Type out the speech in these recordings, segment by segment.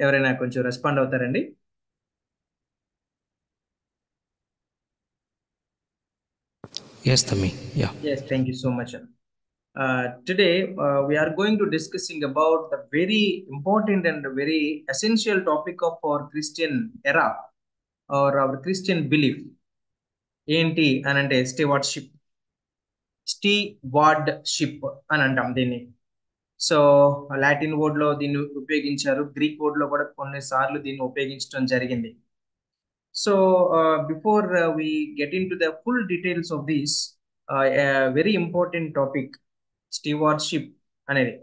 ఎవరైనా కొంచెం రెస్పాండ్ అవుతారండి? Yes, Tami. Yeah. Yes, thank you so much. Today, we are going to discussing about the very important and very essential topic of our Christian era or our Christian belief. ఏంటి అని అంటే stewardship అని అంటాం దీన్ని. So Latin word లో దీన్ని ఉపయోగించారు, Greek word లో కూడా కొన్నిసార్లు దీన్ని ఉపయోగించడం జరిగింది. So, before we get into the full details of this, a very important topic, stewardship అనేది.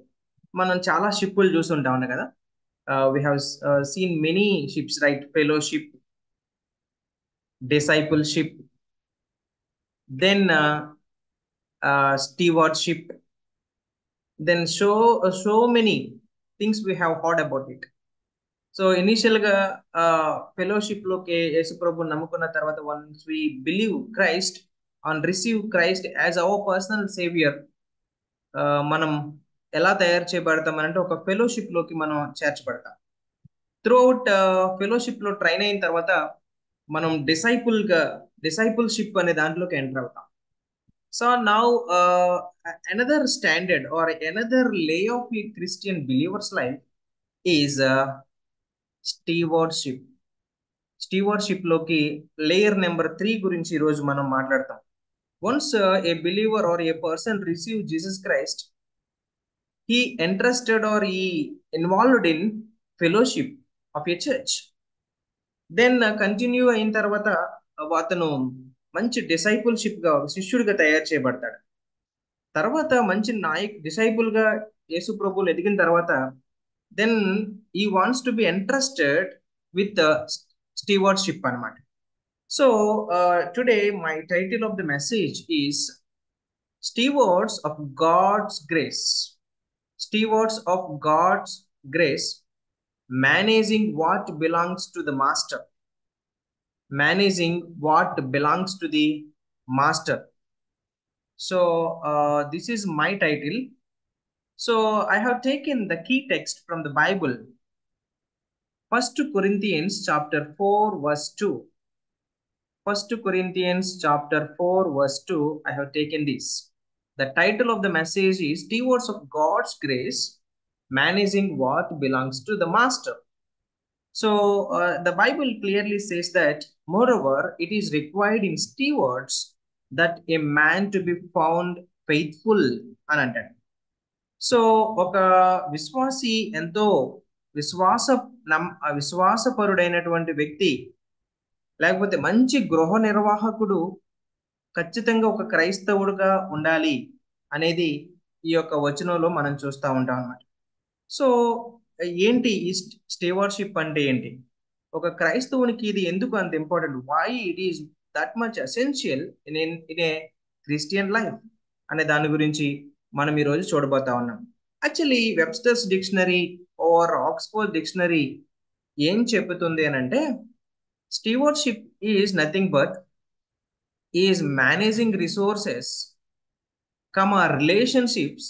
మనం చాలా షిప్పులు చూస్తుంటాం కదా. We have seen many ships, right? Fellowship, discipleship, then stewardship, then so many things we have heard about it. So initial గా fellowship లోకి యేసుప్రభు నమ్ముకున్న తర్వాత, once we believe Christ on receive Christ as our personal saviour, మనం ఎలా తయారు చేయబడతాం అంటే ఒక ఫెలోషిప్ లోకి మనం చేర్చబడతాం. త్రూ అవుట్ ఫెలోషిప్ లో ట్రైన్ అయిన తర్వాత మనం డిసైపుల్షిప్ అనే దాంట్లోకి ఎంటర్ అవుతాం. So now another standard or another layer of a Christian believer's life is stewardship. Stewardship లోకి లేయర్ నెంబర్ 3 గురించి ఈరోజు మనం మాట్లాడతాం. Once A believer or a person receive Jesus Christ, he interested or he involved in fellowship of a church. Then continue అయిన తర్వాత అతను మంచి discipleship గా, శిష్యుడిగా తయారు చేయబడతాడు. తర్వాత మంచి డిసైపుల్ గా యేసు ప్రభువులు ఎదిగిన తర్వాత, then he wants to be interested with stewardship అన్నమాట. So, today my title of the message is Stewards of God's Grace. Stewards of God's Grace, managing what belongs to the Master. Managing what belongs to the Master. So, this is my title. So, I have taken the key text from the Bible. 1 Corinthians chapter 4 verse 2. 1 Corinthians chapter 4 verse 2, I have taken this. The title of the message is Stewards of God's Grace, Managing What Belongs to the Master. So, the Bible clearly says that, moreover, it is required in stewards that a man to be found faithful అని అంటాడు. So ఒక విశ్వాసి ఎంతో విశ్వాసపరుడైనటువంటి వ్యక్తి, లేకపోతే మంచి గృహ నిర్వాహకుడు ఖచ్చితంగా ఒక క్రైస్తవుడుగా ఉండాలి అనేది ఈ యొక్క వచనంలో మనం చూస్తూ ఉంటాం అన్నమాట. సో ఏంటి ఈ స్టీవర్షిప్ అంటే ఏంటి? ఒక క్రైస్తవునికి ఇది ఎందుకు అంత important? Why it is that much essential in a Christian life అనే దాని గురించి మనం ఈరోజు చూడబోతా ఉన్నాం. Actually Webster's dictionary or Oxford dictionary ఏం చెబుతుంది అని అంటే, stewardship is nothing but is managing resources, relationships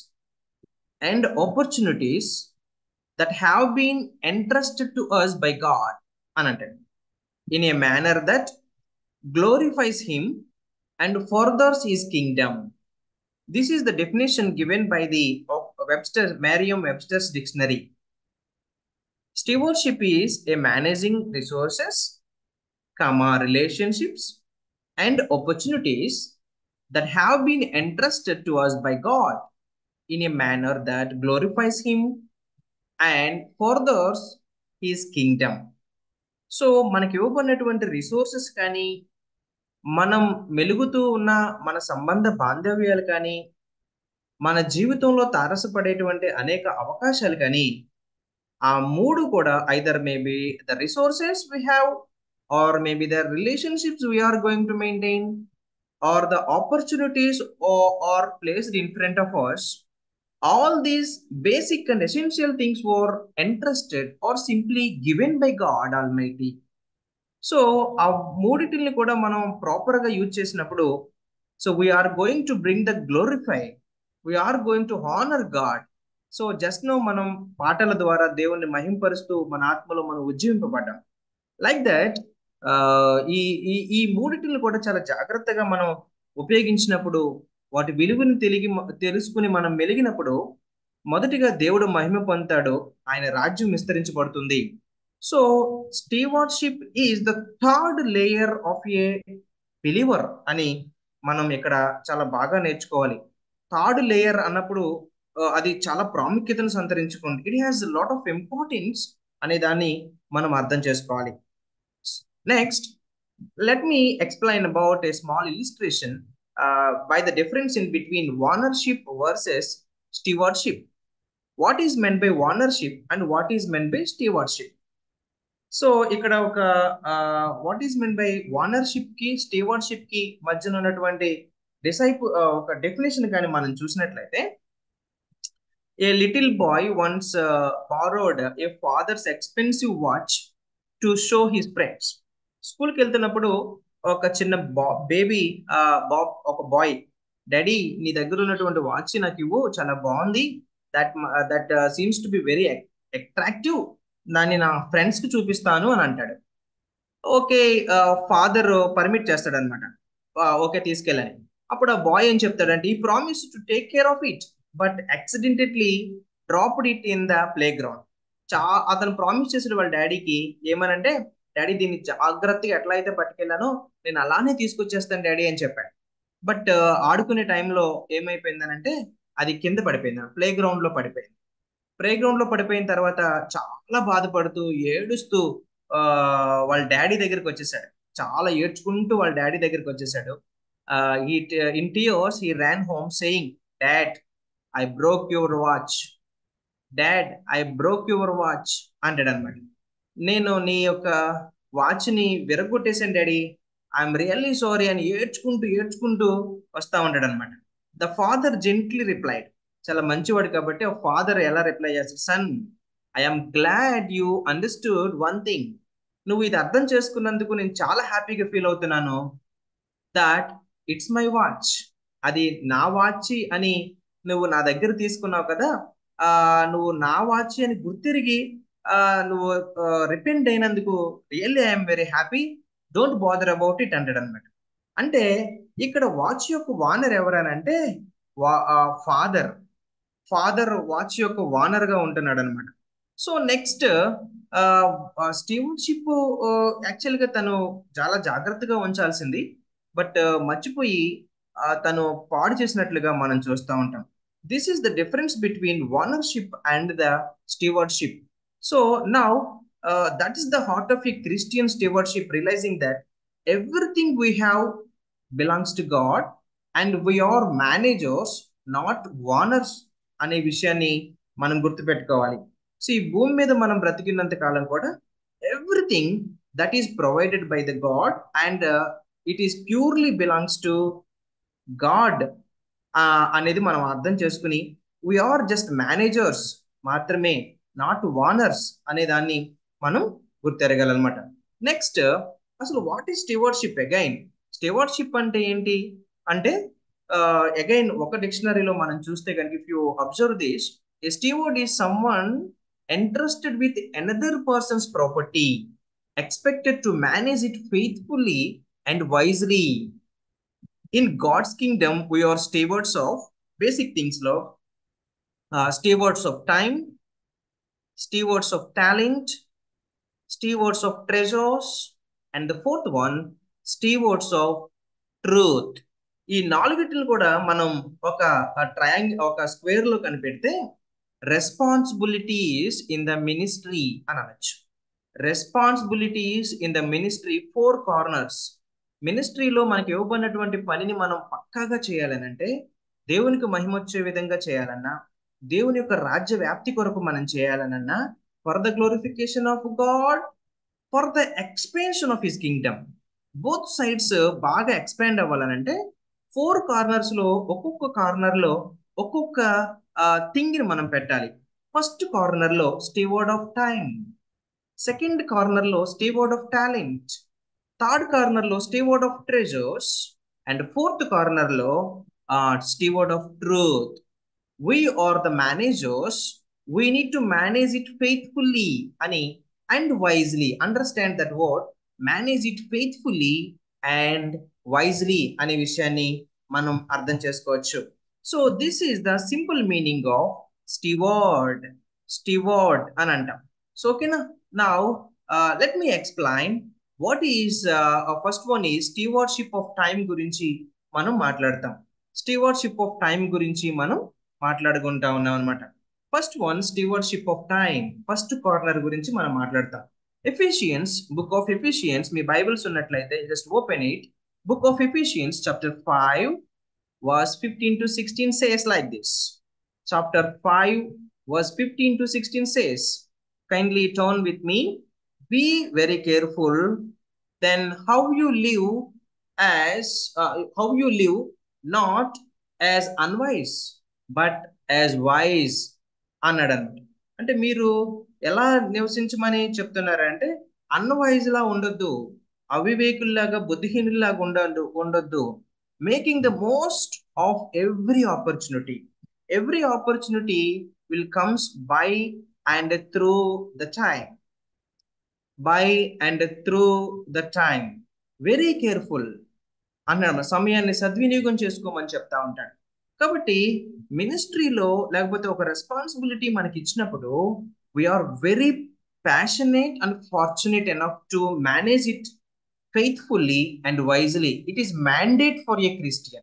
and opportunities that have been entrusted to us by God in a manner that glorifies him and furthers his kingdom. This is the definition given by the Merriam-Webster's dictionary. Stewardship is a managing resources, relationships and opportunities that have been entrusted to us by God in a manner that glorifies him and furthers his kingdom. So మనకి ఇవ్వబడినటువంటి resources కానీ, మనం మెలుగుతూ ఉన్న మన సంబంధ బాంధవ్యాలు కానీ, మన జీవితంలో తారసపడేటువంటి అనేక అవకాశాలు కానీ, ఆ మూడు కూడా either maybe the resources we have, or maybe the relationships we are going to maintain, or the opportunities are placed in front of us. All these basic and essential things were entrusted or simply given by God Almighty. సో ఆ మూడిటిని కూడా మనం ప్రాపర్గా use చేసినప్పుడు, so we are going to bring the glorify, we are going to honour God. So just know మనం పాటల ద్వారా దేవుణ్ణి మహింపరుస్తూ మన ఆత్మలో మనం ఉజ్జీవింపబడ్డాం. లైక్ దట్ ఈ ఈ ఈ మూడిటిని కూడా చాలా జాగ్రత్తగా మనం ఉపయోగించినప్పుడు, వాటి విలువని తెలుసుకుని మనం మెలిగినప్పుడు, మొదటిగా దేవుడు మహిమ పొందుతాడు, ఆయన రాజ్యం విస్తరించబడుతుంది. So stewardship is the third layer of a believer అని మనం ఇక్కడ చాలా బాగా నేర్చుకోవాలి. థర్డ్ లేయర్ అన్నప్పుడు అది చాలా ప్రాముఖ్యతను సంతరించుకుంది. It has lot of importance అనే దాన్ని మనం అర్థం చేసుకోవాలి. Next, let me explain about a small illustration by the difference in between ownership versus stewardship. What is meant by ownership and what is meant by stewardship? So ఇక్కడ ఒక what is mean by ownership కి stewardship కి మధ్యన ఉన్నటువంటి ఒక definition కానీ మనం చూసినట్లయితే, a little boy once borrowed a father's expensive watch to show his friends. స్కూల్కి వెళ్తున్నప్పుడు ఒక చిన్న బేబీ ఒక బాయ్, డాడీ నీ దగ్గర ఉన్నటువంటి వాచ్ నాకు ఇవ్వు, చాలా బాగుంది, that that seems to be very attractive, దాన్ని నా ఫ్రెండ్స్ కి చూపిస్తాను అని అంటాడు. ఓకే, ఫాదర్ పర్మిట్ చేస్తాడు అనమాట, ఓకే తీసుకెళ్ళని. అప్పుడు ఆ బాయ్ ఏం చెప్తాడంటే, ఈ promise to take care of it but accidentally dropped it in the play ground. అతను ప్రామిస్ చేసాడు వాళ్ళ డాడీకి, ఏమనంటే, డాడీ దీన్ని జాగ్రత్తగా ఎట్లా అయితే పట్టుకెళ్ళానో నేను అలానే తీసుకొచ్చేస్తాను డాడీ అని చెప్పాడు. బట్ ఆడుకునే టైంలో ఏమైపోయిందనంటే, అది కింద పడిపోయింది, ప్లే గ్రౌండ్ లో పడిపోయింది. ప్లే గ్రౌండ్ లో పడిపోయిన తర్వాత చాలా బాధపడుతూ ఏడుస్తూ వాళ్ళ డాడీ దగ్గరికి వచ్చేసాడు. చాలా ఏడ్చుకుంటూ వాళ్ళ డాడీ దగ్గరికి వచ్చేసాడు. In tears he Ryan home saying, dad I broke your watch, dad I broke your watch అంటాడు అనమాట. నేను నీ యొక్క వాచ్ ని విరగొట్టేశాను డాడీ, ఐఎమ్ రియల్లీ సారీ అని ఏడ్చుకుంటూ ఏడ్చుకుంటూ వస్తా ఉంటాడు అనమాట. ద ఫాదర్ జెంట్లీ రిప్లైడ్, చాలా మంచివాడు కాబట్టి ఆ ఫాదర్ ఎలా రిప్లై చేస్తాడు, sun I'm glad you understood one thing, నువ్వు ఇది అర్థం చేసుకున్నందుకు నేను చాలా హ్యాపీగా ఫీల్ అవుతున్నాను, దట్ ఇట్స్ మై వాచ్, అది నా వాచ్ అని నువ్వు నా దగ్గర తీసుకున్నావు కదా, నువ్వు నా వాచ్ అని గుర్తిరిగి నువ్వు రిపెంట్ అయినందుకు really I'm very happy, don't bother about it అంటాడు అనమాట. అంటే ఇక్కడ వాచ్ యొక్క వానర్ ఎవరనంటే ఫాదర్. ఫాదర్ వాచ్ యొక్క వానర్ గా ఉంటున్నాడు అనమాట. సో నెక్స్ట్, స్టీవర్డ్షిప్ యాక్చువల్ గా తను చాలా జాగ్రత్తగా ఉంచాల్సింది, బట్ మర్చిపోయి తను పాడు చేసినట్లుగా మనం చూస్తూ ఉంటాం. This is the difference between ownership and the stewardship. So now that is the heart of a Christian stewardship, realising that everything we have belongs to God and we are managers, not owners అనే విషయాన్ని మనం గుర్తుపెట్టుకోవాలి. So ఈ భూమి మీద మనం బ్రతికినంత కాలం కూడా everything that is provided by the God and it is purely belongs to God అనేది మనం అర్థం చేసుకుని, వీఆర్ జస్ట్ మేనేజర్స్ మాత్రమే, నాట్ ఓనర్స్ అనే దాన్ని మనం గుర్తెరగాలన్నమాట. నెక్స్ట్, అసలు what is stewardship again? Stewardship అంటే ఏంటి అంటే, అగైన్ ఒక డిక్షనరీలో మనం చూస్తే కనుక, if you observe this, A steward is someone entrusted with another person's property, expected to manage it faithfully and wisely. In God's kingdom, we are stewards of basic things, love. Stewards of time, stewards of talent, stewards of treasures, and the fourth one, stewards of truth. ఈ నాలుగిటిని కూడా మనం ఒక ఒక square లో కనిపెడితే, responsibilities in the ministry అని అనొచ్చు. Responsibilities in the ministry, 4 corners. మినిస్ట్రీలో మనకి ఇవ్వబడినటువంటి పనిని మనం పక్కాగా చేయాలనంటే, దేవునికి మహిమ వచ్చే విధంగా చేయాలన్నా, దేవుని యొక్క రాజ్య వ్యాప్తి కొరకు మనం చేయాలనన్నా, for the glorification of God, for the expansion of his kingdom, both sides బాగా ఎక్స్పాండ్ అవ్వాలనంటే 4 కార్నర్స్ లో ఒక్కొక్క కార్నర్ లో ఒక్కొక్క థింగ్ ని మనం పెట్టాలి. ఫస్ట్ కార్నర్ లో steward of time, second corner లో steward of talent, third corner లో steward of treasures, and fourth corner లో steward of truth. we are the managers, we need to manage it faithfully అని and wisely. Understand that word, manage it faithfully and wisely అనే విషయాన్ని మనం అర్థం చేసుకోవచ్చు. So this is the simple meaning of steward. Steward అని అంటాం. So ఓకేనా. Now let me explain what is first one is stewardship of time గురించి మనం మాట్లాడతాం. స్టీవార్డ్షిప్ ఆఫ్ టైం గురించి మనం మాట్లాడుకుంటా ఉన్నాం అనమాట. First one stewardship of time, first corner గురించి మనం మాట్లాడతాం. ఎఫిషియన్స్, బుక్ ఆఫ్ ఎఫిషియన్స్, మీ బైబిల్స్ ఉన్నట్లయితే just open it. Book of Ephesians chapter 5 verse 15 to 16 says like this. Chapter 5 verse 15 to 16 says, kindly turn with me. Be very careful then how you live, not as unwise but as wise అన్నాడు అనమాట. అంటే మీరు ఎలా నివసించమని చెప్తున్నారంటే unwise లా ఉండొద్దు, అవివేకుల్లాగా బుద్ధిహీనుల్లాగా ఉండొద్దు. Making the most of every opportunity. Every opportunity will comes by and through the time. By and through the time. Very careful అన్నాడు. సమయాన్ని సద్వినియోగం చేసుకోమని చెప్తా ఉంటాడు. కాబట్టి మినిస్ట్రీలో లేకపోతే ఒక రెస్పాన్సిబిలిటీ మనకి ఇచ్చినప్పుడు we are very passionate and fortunate enough to manage it faithfully and wisely. It is mandate for a Christian.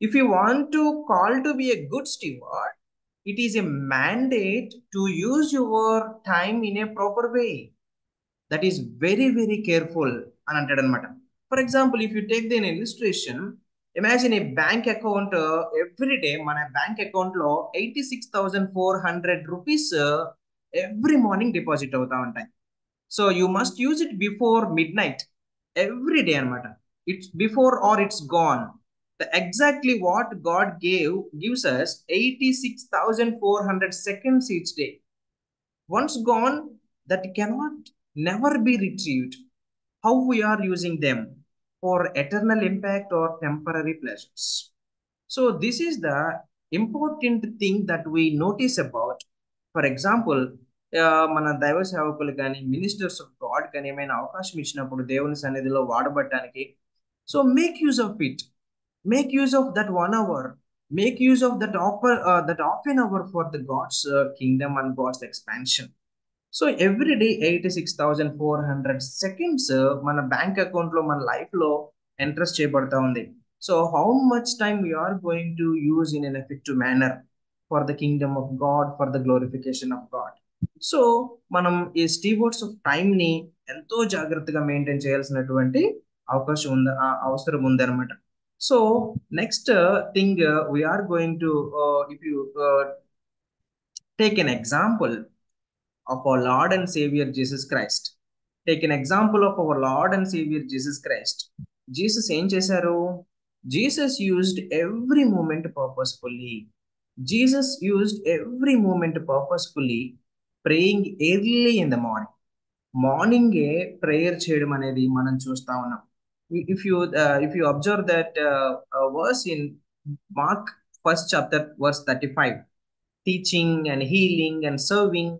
If you want to call to be a good steward, it is a mandate to use your time in a proper way. That is very, very careful అని అంటాడు అనమాట. For example, if you take the illustration, imagine a bank account. Every day మన bank account లో 86,400 rupees every morning deposit అవుతా ఉంటాయి. So you must use it before mid night every day anamata. It's before or it's gone. The exactly what God gives us 86,400 seconds each day. Once gone, that cannot never be retrieved. How we are using them for eternal impact or temporary pleasures. So this is the important thing that we notice about. For example, మన దైవ సేవకులు కానీ ministers of God కానీ ఏమైనా అవకాశం ఇచ్చినప్పుడు దేవుని సన్నిధిలో వాడబడటానికి, so make use of it. Make use of that 1 hour. Make use of that half an hour for the God's kingdom and God's expansion. So every day 86,400 seconds మన bank account లో, మన లైఫ్ లో entrust చేయబడతా ఉంది. So how much time we are going to use in an effective manner for the kingdom of God, for the glorification of God. So మనం ఈ stewards of time ని ఎంతో జాగ్రత్తగా మెయింటైన్ చేయాల్సినటువంటి అవసరం ఉందన్నమాట. So next thing we are going to, if you take an example of our Lord and Savior Jesus Christ. Take an example of our Lord and Savior Jesus Christ. Jesus ఏం చేశారు? Jesus used every moment purposefully. Jesus used every moment purposefully, praying early in the morning. మార్నింగే prayer చేయడం అనేది మనం చూస్తా ఉన్నాం. If you observe that verse in Mark 1st chapter verse 35, teaching and healing and serving.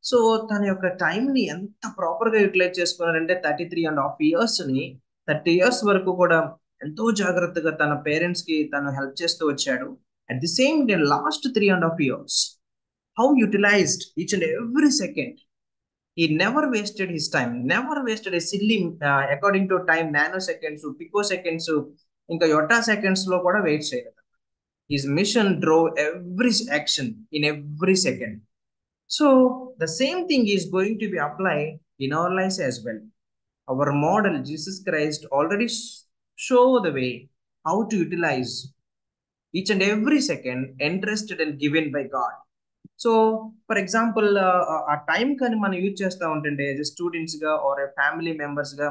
So తన యొక్క టైంని ఎంత ప్రాపర్గా యూటిలైజ్ చేసుకున్నారంటే 33.5 years-ని 30 years వరకు కూడా ఎంతో జాగ్రత్తగా తన పేరెంట్స్కి తను హెల్ప్ చేస్తూ వచ్చాడు. At the same day last 3.5 years, how utilised each and every second. He never wasted his time, never wasted a silly, according to time, nano seconds, pico seconds, ఇంకా యొటా సెకండ్స్ లో కూడా వెయిట్ చేయలేదు. His mission drove every action in every second. So the same thing is going to be applied in our lives as well. Our model, Jesus Christ, already show the way how to utilize each and every second entrusted and given by God. So for example ఆ time కానీ మనం use చేస్తూ ఉంటుంటే as a స్టూడెంట్స్గా or a family మెంబర్స్గా,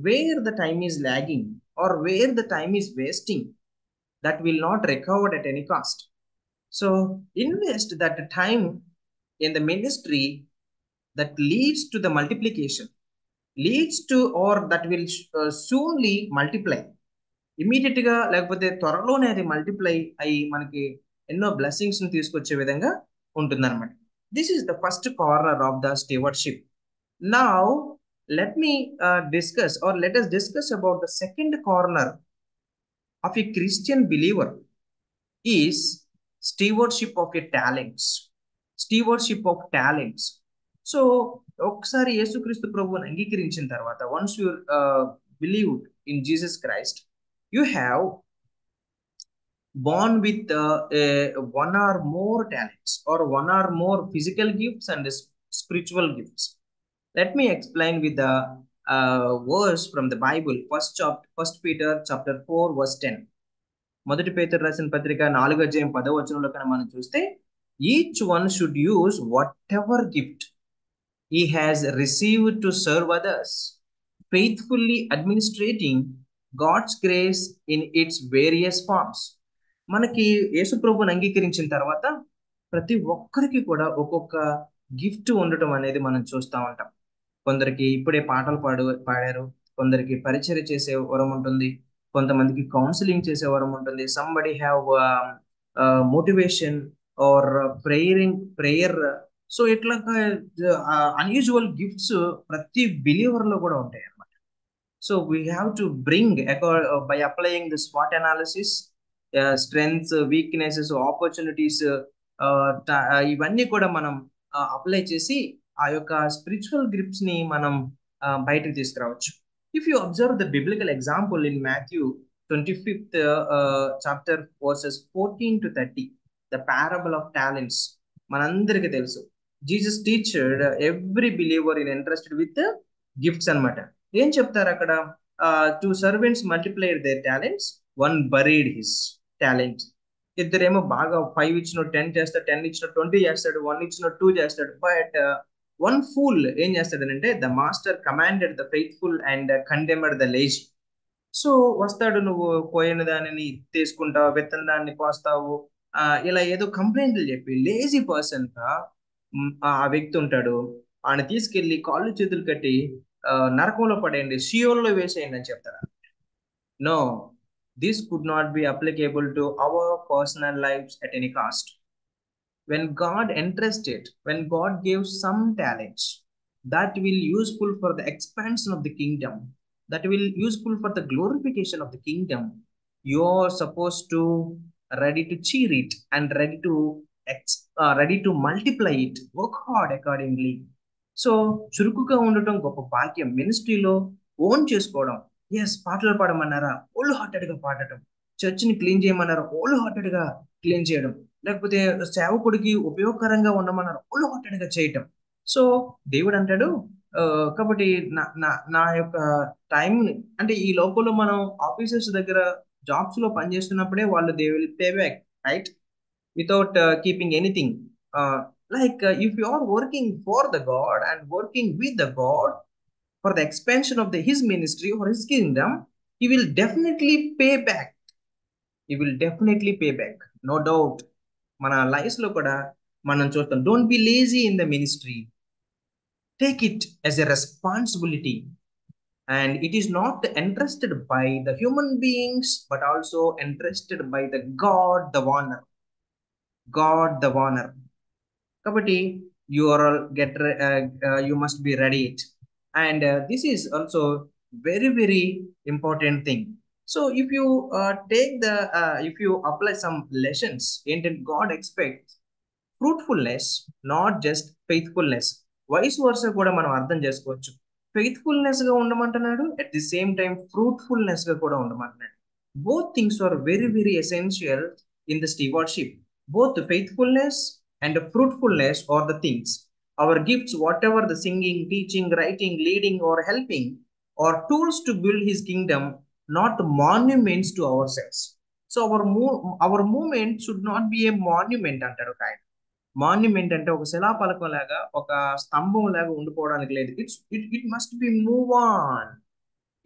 where the time is lagging or where the time is wasting, that will not recover at any cost. So invest that time in the ministry that leads to the multiplication, leads to, or that will soonly multiply. Immediate గా లేకపోతే త్వరలోనే అది multiply అయ్యి మనకి ఎన్నో blessings ని తీసుకొచ్చే విధంగా ఉంటుందన్నమాట. This is the first corner of the stewardship. Now let me discuss or let us discuss about the second corner of a Christian believer is stewardship of your talents. Stewardship of talents. So ఒకసారి యేసుక్రీస్తు ప్రభువుని అంగీకరించిన తర్వాత, once you believed in Jesus Christ, you have born with one or more talents or one or more physical gifts and spiritual gifts. Let me explain with the verse from the Bible. First Peter chapter 4 verse 10. మొదటి పేతురు రాసిన పత్రిక 4:10 కన్నా మనం చూస్తే, each one should use what ever gift he has received to serve others, faithfully administrating God's grace in its various forms. మనకి యేసు ప్రభువుని అంగీకరించిన తర్వాత ప్రతి ఒక్కరికి కూడా ఒక్కొక్క గిఫ్ట్ ఉండటం అనేది మనం చూస్తూ ఉంటాం. కొందరికి ఇప్పుడే పాటలు పాడారు, కొందరికి పరిచర్య చేసే వరం ఉంటుంది, కొంతమందికి కౌన్సిలింగ్ చేసే వరం ఉంటుంది. Somebody have motivation are prayer. So ఇట్లా అన్యూజువల్ గిఫ్ట్స్ ప్రతి బిలీవర్ లో కూడా ఉంటాయి అన్నమాట. So we have to bring by applying the swat analysis, strengths, weaknesses, opportunities, ఇవన్నీ కూడా మనం అప్లై చేసి ఆ యొక్క స్పిరిచువల్ గిఫ్ట్స్ ని మనం బయటకు తీసుకురావచ్చు. If you observe the biblical example in Matthew 25th chapter verses 14 to 30, the parable of talents మనందరికీ తెలుసు. జీసస్ టీచర్డ్ every believer is entrusted with gifts అనమాట. ఏం చెప్తారు అక్కడ? 2 servants multiplied their talents, one buried his talent. ఇద్దరేమో బాగా 5 ఇచ్చినోడు 10 చేస్తాడు, 10 ఇచ్చినోడు 20 చేస్తాడు, 1 ఇచ్చినోడు 2 చేస్తాడు. బట్ వన్ ఫూల్ ఏం చేస్తాడనంటే, the master commanded the faithful and condemned the lazy. So వస్తాడు, నువ్వు పోయిన దానిని తీసుకుంటావు, విత్తన దాన్ని కోస్తావు, ఇలా ఏదో కంప్లైంట్లు చెప్పి లేజీ పర్సన్ గా ఆ వ్యక్తి ఉంటాడు. ఆయన తీసుకెళ్లి కాళ్ళు చేతులు కట్టి నరకంలో పడేయండి, సియోల్లో వేసేయండి అని చెప్తారు. No, this could not be applicable to our personal lives at any cost. When God gave some talents that will useful for the expansion of the kingdom, that will useful for the glorification of the kingdom, you are supposed to ready to cheer it and ready to multiply it, work hard accordingly. So చురుకుగా ఉండటం గొప్ప భాగ్యం. మినిస్ట్రీలో own చేసుకోవడం. Yes, పాటలు పాడమన్నారా, whole hearted గా పాడటం. చర్చిని clean చేయమన్నారా, whole hearted గా clean చేయడం. లేకపోతే సేవకుడికి ఉపయోగకరంగా ఉండమన్నారు, ఓల్ హార్టెడ్ గా చేయటం. సో దేవుడు అంటాడు, కాబట్టి నా యొక్క టైం, అంటే ఈ లోపల మనం ఆఫీసర్స్ దగ్గర జాబ్స్ లో పనిచేస్తున్నప్పుడే వాళ్ళు they will pay back, right, without keeping anything. Like if you are working for the God and working with the God for the expansion of his ministry or his kingdom, he will definitely pay back. He will definitely pay back, no doubt. మన life లో కూడా మనం చూస్తాం, don't be lazy in the ministry, take it as a responsibility. And it is not entrusted by the human beings but also entrusted by the God the owner. కాబట్టి you must be ready it. And this is also very very important thing. So if you if you apply some lessons, and God expects fruitfulness, not just faithfulness. Vice versa కూడా మనం అర్థం చేసుకోవచ్చు. Faithfulness గా ఉండమంటున్నాడు, at the same time fruitfulness గా కూడా ఉండమంటున్నాడు. Both things are very very essential in the stewardship. Both faithfulness and fruitfulness are the things. Our gifts, whatever the singing, teaching, writing, leading, or helping, are tools to build his kingdom, not monuments to ourselves. So our movement should not be a monument అంటాడు ఆయన. Monument అంటే ఒక శిలాపలకం లాగా, ఒక స్తంభం లాగా ఉండిపోవడానికి లేదు. It must be move on,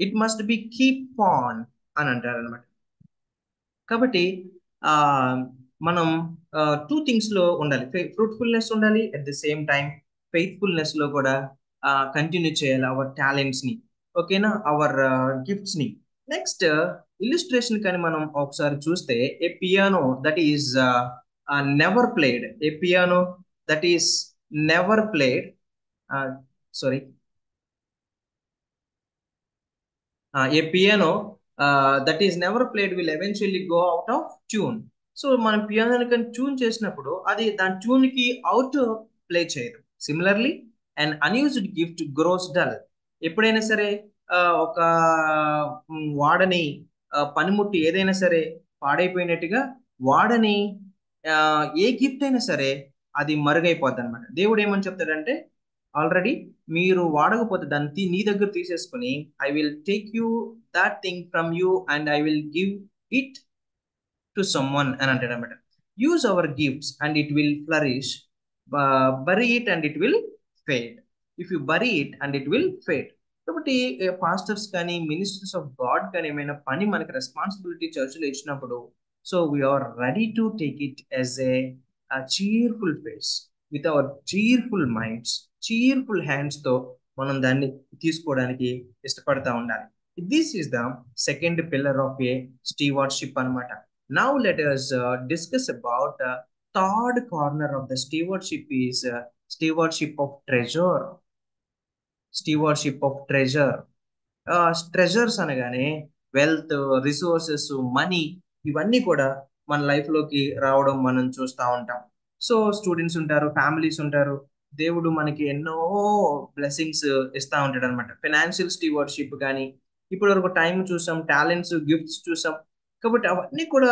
it must be keep on అని అంటారు అనమాట. కాబట్టి మనం 2 థింగ్స్ లో ఉండాలి. ఫ్రూట్ఫుల్నెస్ ఉండాలి, at the same time faithfulness లో కూడా కంటిన్యూ చేయాలి అవర్ టాలెంట్స్ ని, ఓకేనా, అవర్ గిఫ్ట్స్ ని. నెక్స్ట్ ఇల్లుస్ట్రేషన్ కానీ మనం ఒకసారి చూస్తే, a piano that is never played, a piano that is never played, sorry, a piano that is never played will eventually go out of tune. So మనం పియానోని కానీ tune చేసినప్పుడు అది దాని ట్యూన్ కి అవుట్ ప్లే చేయదు. Similarly and unused gift gross dull. ఎప్పుడైనా సరే ఒక వాడని పనిముట్టి ఏదైనా సరే పాడైపోయినట్టుగా వాడని ఏ గిఫ్ట్ అయినా సరే అది మరుగైపోద్ది అనమాట. దేవుడు ఏమని చెప్తాడంటే ఆల్రెడీ మీరు వాడకపోతే దాన్ని నీ దగ్గర తీసేసుకుని I will take you that thing from you and I will give it to someone అని అంటాడు అనమాట. Use our gifts and it will flourish, bury it and it will fade. If you bury it and it will fade. కాబట్టి pastors కానీ ministers of God కానీ ఏమైనా పని మనకి responsibility చర్చ్లో ఇచ్చినప్పుడు so we are ready to take it as a cheerful face with our cheerful minds, cheerful hands తో మనం దాన్ని తీసుకోవడానికి ఇష్టపడతా ఉండాలి. This is the second pillar of a stewardship అనమాట. Now let us discuss about third corner of the stewardship is stewardship of treasure. Stewardship of treasure. Treasures అనగానే wealth, resources, money ఇవన్నీ కూడా మన లైఫ్ లోకి రావడం మనం చూస్తూ ఉంటాం. సో స్టూడెంట్స్ ఉంటారు, ఫ్యామిలీస్ ఉంటారు, దేవుడు మనకి ఎన్నో బ్లెస్సింగ్స్ ఇస్తా ఉంటాడు అనమాట. ఫైనాన్షియల్ స్టీవార్డ్షిప్ కానీ ఇప్పటి వరకు టైం చూసాం, టాలెంట్స్, గిఫ్ట్స్ చూసాం. కాబట్టి అవన్నీ కూడా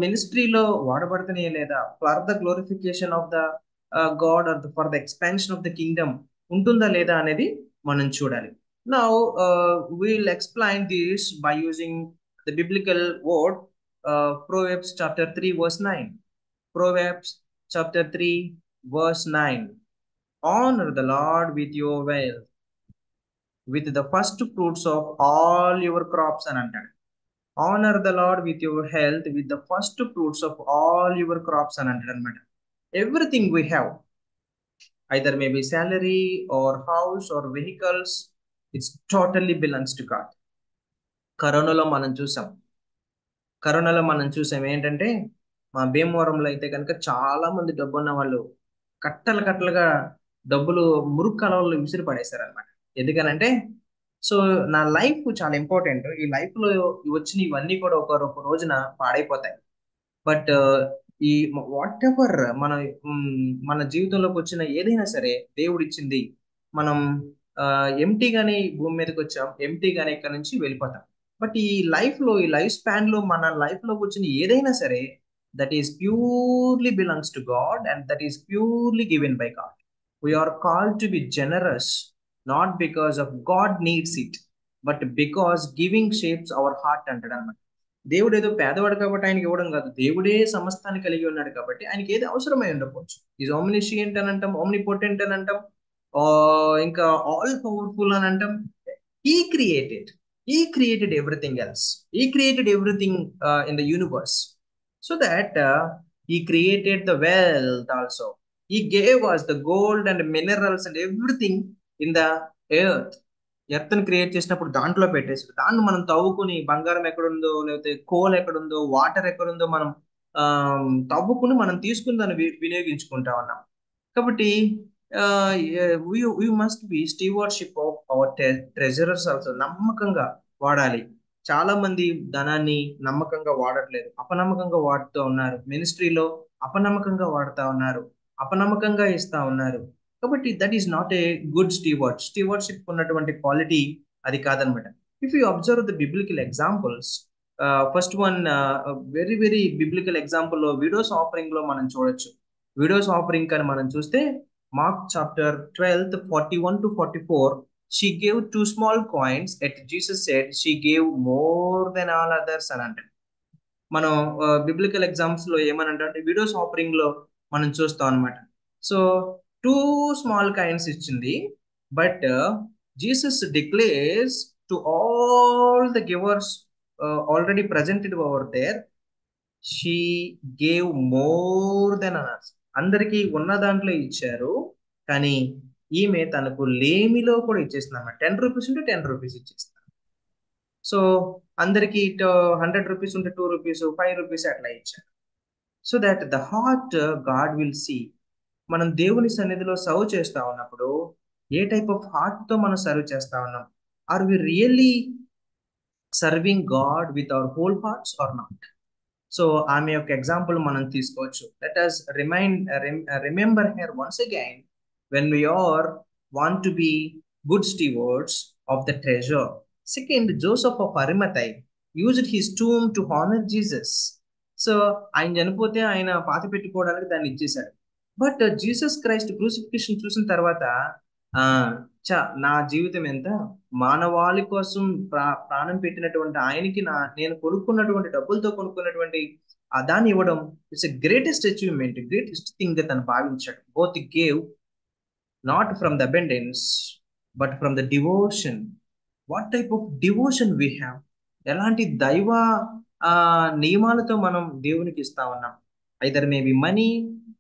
మినిస్ట్రీలో వాడబడుతున్నాయి లేదా for the glorification of the God or for the expansion of the kingdom ఉంటుందా లేదా అనేది మనం చూడాలి. Now we'll explain this by using the biblical word, Proverbs chapter 3 verse 9. Proverbs chapter 3 verse 9. Honor the Lord with your wealth, with the first fruits of all your crops అని అంటాడు. Honor the Lord with your health, with the first fruits of all your crops అని అంటాడు అనమాట. Everything we have, either maybe salary or house or vehicles, it's totally belongs to God. కరోనాలో మనం చూసాం ఏంటంటే మా భీమవరంలో అయితే కనుక చాలా మంది డబ్బు ఉన్న వాళ్ళు కట్టలుగా డబ్బులు మురుగు కాలంలో విసిరి పడేశారు అనమాట. ఎందుకనంటే సో నా లైఫ్ చాలా ఇంపార్టెంట్, ఈ లైఫ్ లో వచ్చిన ఇవన్నీ కూడా ఒక రోజున పాడైపోతాయి. బట్ ఈ వాట్ ఎవర్ మన జీవితంలోకి వచ్చిన ఏదైనా సరే దేవుడు ఇచ్చింది, మనం ఎంటీగానే భూమి మీదకి వచ్చాం, ఎంటీగానే ఇక్కడ నుంచి వెళ్ళిపోతాం. బట్ ఈ లైఫ్ స్పాన్ లో మన లైఫ్ లోకి వచ్చిన ఏదైనా సరే that is purely belongs to God and that is purely given by God. We are called to be generous, not because of God needs it but because giving shapes our heart అంటాడు అనమాట. దేవుడు ఏదో పేదవాడు కాబట్టి ఆయనకి ఇవ్వడం కాదు, దేవుడే సమస్తాన్ని కలిగి ఉన్నాడు కాబట్టి ఆయనకి ఏది అవసరమై ఉండకపోవచ్చు. ఈజ్ ఆమ్నిషియంట్ అని అంటాం, ఆమ్నిపోటెంట్ అని అంటాం, ఇంకా ఆల్ పవర్ఫుల్ అని అంటాం. He created everything else. He created everything in the universe, so that he created the wealth also. He gave us the gold and minerals and everything in the earth. ఎర్త్ని create చేసినప్పుడు దాంట్లో పెట్టేసి దాన్ని మనం తవ్వుకుని బంగారం ఎక్కడుందో లేకపోతే కోల్ ఎక్కడుందో వాటర్ ఎక్కడుందో మనం తవ్వుకుని మనం తీసుకుని దాన్ని వినియోగించుకుంటా ఉన్నాం. కాబట్టి we must be stewardship of our treasures also. నమ్మకంగా వాడాలి. చాలా మంది ధనాన్ని నమ్మకంగా వాడట్లేదు, అపనమ్మకంగా వాడుతూ ఉన్నారు. మినిస్ట్రీలో అపనమ్మకంగా వాడుతూ ఉన్నారు, అపనమ్మకంగా ఇస్తా ఉన్నారు. కాబట్టి that is not a good stewardship ఉన్నటువంటి క్వాలిటీ అది కాదనమాట. If you observe the biblical examples, first one very very biblical example widows offering లో మనం చూడొచ్చు. విడోస్ ఆఫరింగ్ కానీ మనం చూస్తే Mark chapter 12, 41 to 44, she gave 2 small coins, and Jesus said she gave more than all others అని అంటే మనం biblical exams లో ఏమనంటే విడోస్ ఆఫరింగ్ లో మనం చూస్తాం అనమాట. సో 2 small coins ఇచ్చింది, but Jesus declares to all the givers already presented over there, she gave more than others. అందరికీ ఉన్న దాంట్లో ఇచ్చారు, కానీ ఈమె తనకు లేమిలో కూడా ఇచ్చేస్తుంది అన్నమాట. 10 రూపీస్ ఉంటే 10 రూపీస్ ఇచ్చేస్తారు. సో అందరికి 100 రూపీస్ ఉంటే 2 రూపీస్, 5 రూపీస్ అట్లా ఇచ్చారు. So that the heart God will see. మనం దేవుని సన్నిధిలో సర్వ్ చేస్తా ఉన్నప్పుడు ఏ టైప్ ఆఫ్ హార్ట్ తో మనం సర్వ్ చేస్తా ఉన్నాం? Are we really serving God with our whole hearts or not? So ఆమె యొక్క ఎగ్జాంపుల్ మనం తీసుకోవచ్చు. Let us remember here once again when we are want to be good stewards of the treasure. Second, Joseph of Arimathea used his tomb to honor Jesus. So ఆయన చనిపోతే ఆయన పాతి పెట్టుకోవడానికి దాన్ని ఇచ్చేశాడు. బట్ జీసస్ క్రైస్ట్ క్రూసిఫికేషన్ చూసిన తర్వాత ఆ నా జీవితం ఎంత, మానవాళి కోసం ప్రాణం పెట్టినటువంటి ఆయనకి నేను కొనుక్కున్నటువంటి డబ్బులతో కొనుక్కున్నటువంటి దాన్ని ఇవ్వడం it's a greatest achievement, greatest thing గా తను భావించాడు. Both gave not from the abundance but from the devotion. What type of devotion we have? ఎలాంటి దైవ నియమాలతో మనం దేవునికి ఇస్తా ఉన్నాం? Either maybe money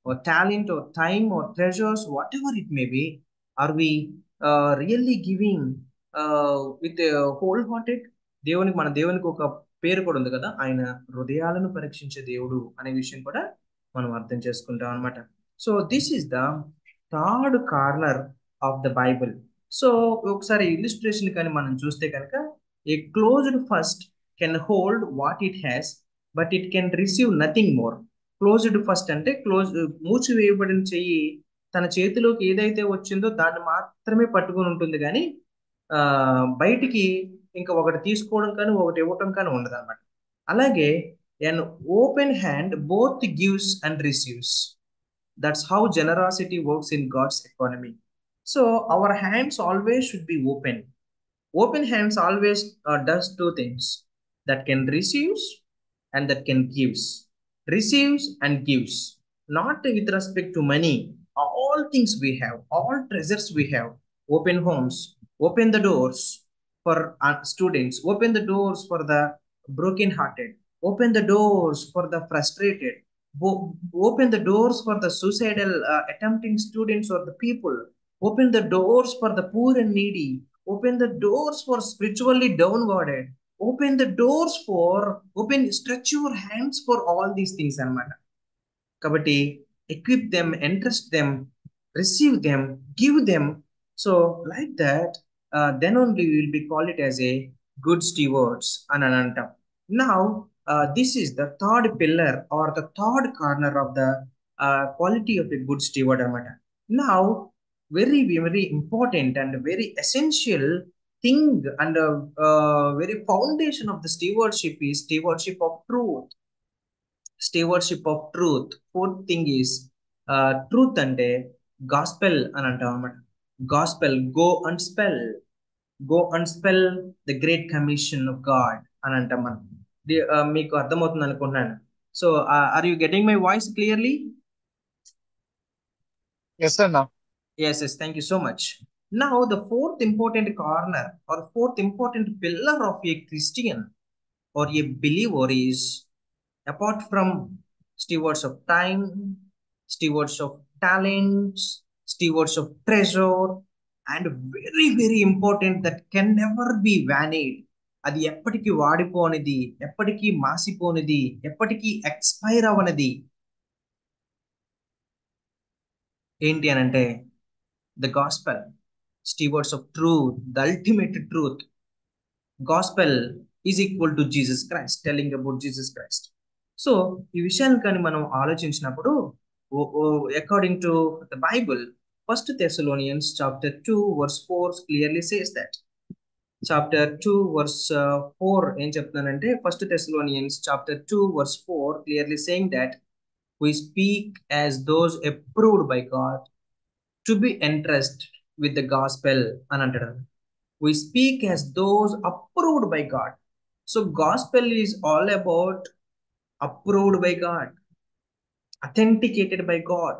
or talent or time or treasures, whatever it may be, are we really giving with a wholehearted? మన దేవునికి ఒక పేరు కూడా ఉంది కదా, ఆయన హృదయాలను పరీక్షించే దేవుడు అనే విషయం కూడా మనం అర్థం చేసుకుంటాం అనమాట. So this is the third corner of the Bible. So ఒకసారి ఇలిస్ట్రేషన్ కానీ మనం చూస్తే కనుక, ఏ closed first can hold what it has but it can receive nothing more. Closed first అంటే మూచి వేయబడిన చెయ్యి తన చేతిలోకి ఏదైతే వచ్చిందో దాన్ని మాత్రమే పట్టుకొని ఉంటుంది, కానీ బయటికి ఇంకా ఒకటి తీసుకోవడం కానీ ఒకటి ఇవ్వటం కానీ ఉండదు అనమాట. అలాగే an open hand both gives and receives. That's how generosity works in God's economy. So our hands always should be open. Open hands always does two things: that can receives and that can gives. Receives and gives, not with respect to money. All things we have, all treasures we have. Open homes, open the doors for students, open the doors for the broken hearted, open the doors for the frustrated, open the doors for the suicidal attempting students or the people, open the doors for the poor and needy, open the doors for spiritually downwarded, open the doors for stretch your hands for all these things అన్నమాట. కాబట్టి equip them, entrust them, receive them, give them. So like that, then only we will be called it as a good stewards అని అంటాం. Now this is the third pillar or the third corner of the quality of a good steward అన్నమాట. Now very very important and very essential thing and very foundation of the stewardship is stewardship of truth. Stewardship of truth. Fourth thing is truth అంటే gospel అని అంటాం అన్నమాట. Gospel, go and spell the great commission of God అని అంటాం మనం. మీకు అర్థమవుతుంది అనుకుంటున్నాను. So are you getting my voice clearly? Yes, sir. Now. Yes, thank you so much. Now the fourth important corner or fourth important pillar of a Christian or a believer is, apart from stewards of time, stewards of talents, stewards of treasure, and very very important that can never be vanid. అది ఎప్పటికీ వాడిపోనిది, ఎప్పటికీ మాసిపోనిది, ఎప్పటికీ expire అవనిది ఏంటి అని అంటే the gospel. Stewards of truth, the ultimate truth. Gospel is equal to Jesus Christ, telling about Jesus Christ. So ఈ విషయాన్ని కానీ మనం ఆలోచించినప్పుడు according to the Bible, 1 Thessalonians chapter 2 verse 4 clearly says that. Chapter 2 verse 4 ఏం చెప్తున్నానంటే, 1 Thessalonians chapter 2 verse 4 clearly saying that we speak as those approved by God to be entrusted with the gospel అని అంటాడు. We speak as those approved by God. So gospel is all about approved by God, authenticated by God,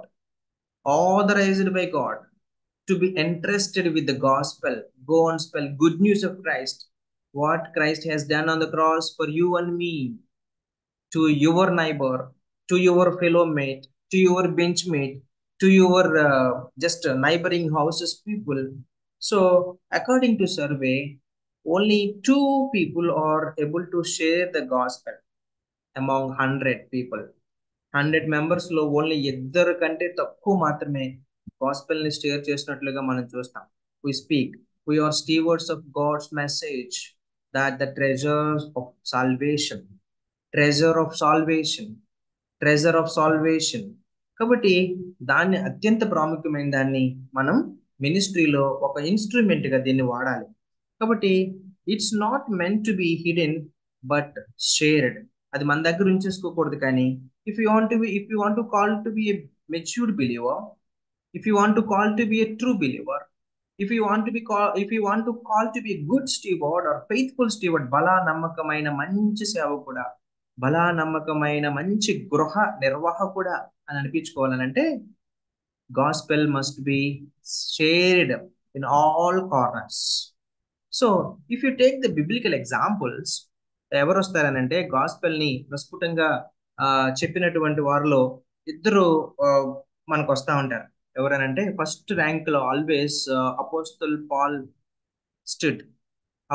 authorized by God to be entrusted with the gospel. Go and spell good news of Christ, what Christ has done on the cross for you and me, to your neighbor, to your fellow mate, to your benchmate, to your just neighboring houses people. So according to survey, only 2 people are able to share the gospel among 100 people. 100 members లో only ఇద్దరు కంటే తక్కువ మాత్రమే gospel ని share చేసినట్లుగా మనం చూస్తాం. We speak, we are stewards of God's message, that the treasures of salvation, treasure of salvation, treasure of salvation. కాబట్టి దాన్ని అత్యంత ప్రాముఖ్యమైన దాన్ని మనం మినిస్ట్రీలో ఒక ఇన్స్ట్రుమెంట్ గా దీన్ని వాడాలి. కాబట్టి it's not meant to be hidden but shared. అది మన దగ్గర ఉంచేసుకోకూడదు. కానీ if you want to call to be a matured believer, if you want to call to be a true believer, if you want to call to be good steward or faithful steward, బలా నమ్మకమైన మంచి సేవకుడా, బలా నమ్మకమైన మంచి గృహ నిర్వాహకుడా అని అనిపించుకోవాలనంటే gospel must be shared in all corners. So if you take the biblical examples, ఎవరు వస్తారనంటే గాస్పెల్ ని ప్రస్ఫుటంగా చెప్పినటువంటి వారిలో ఇద్దరు మనకు వస్తా ఉంటారు. ఎవరనంటే ఫస్ట్ ర్యాంక్ లో always apostle Paul stood.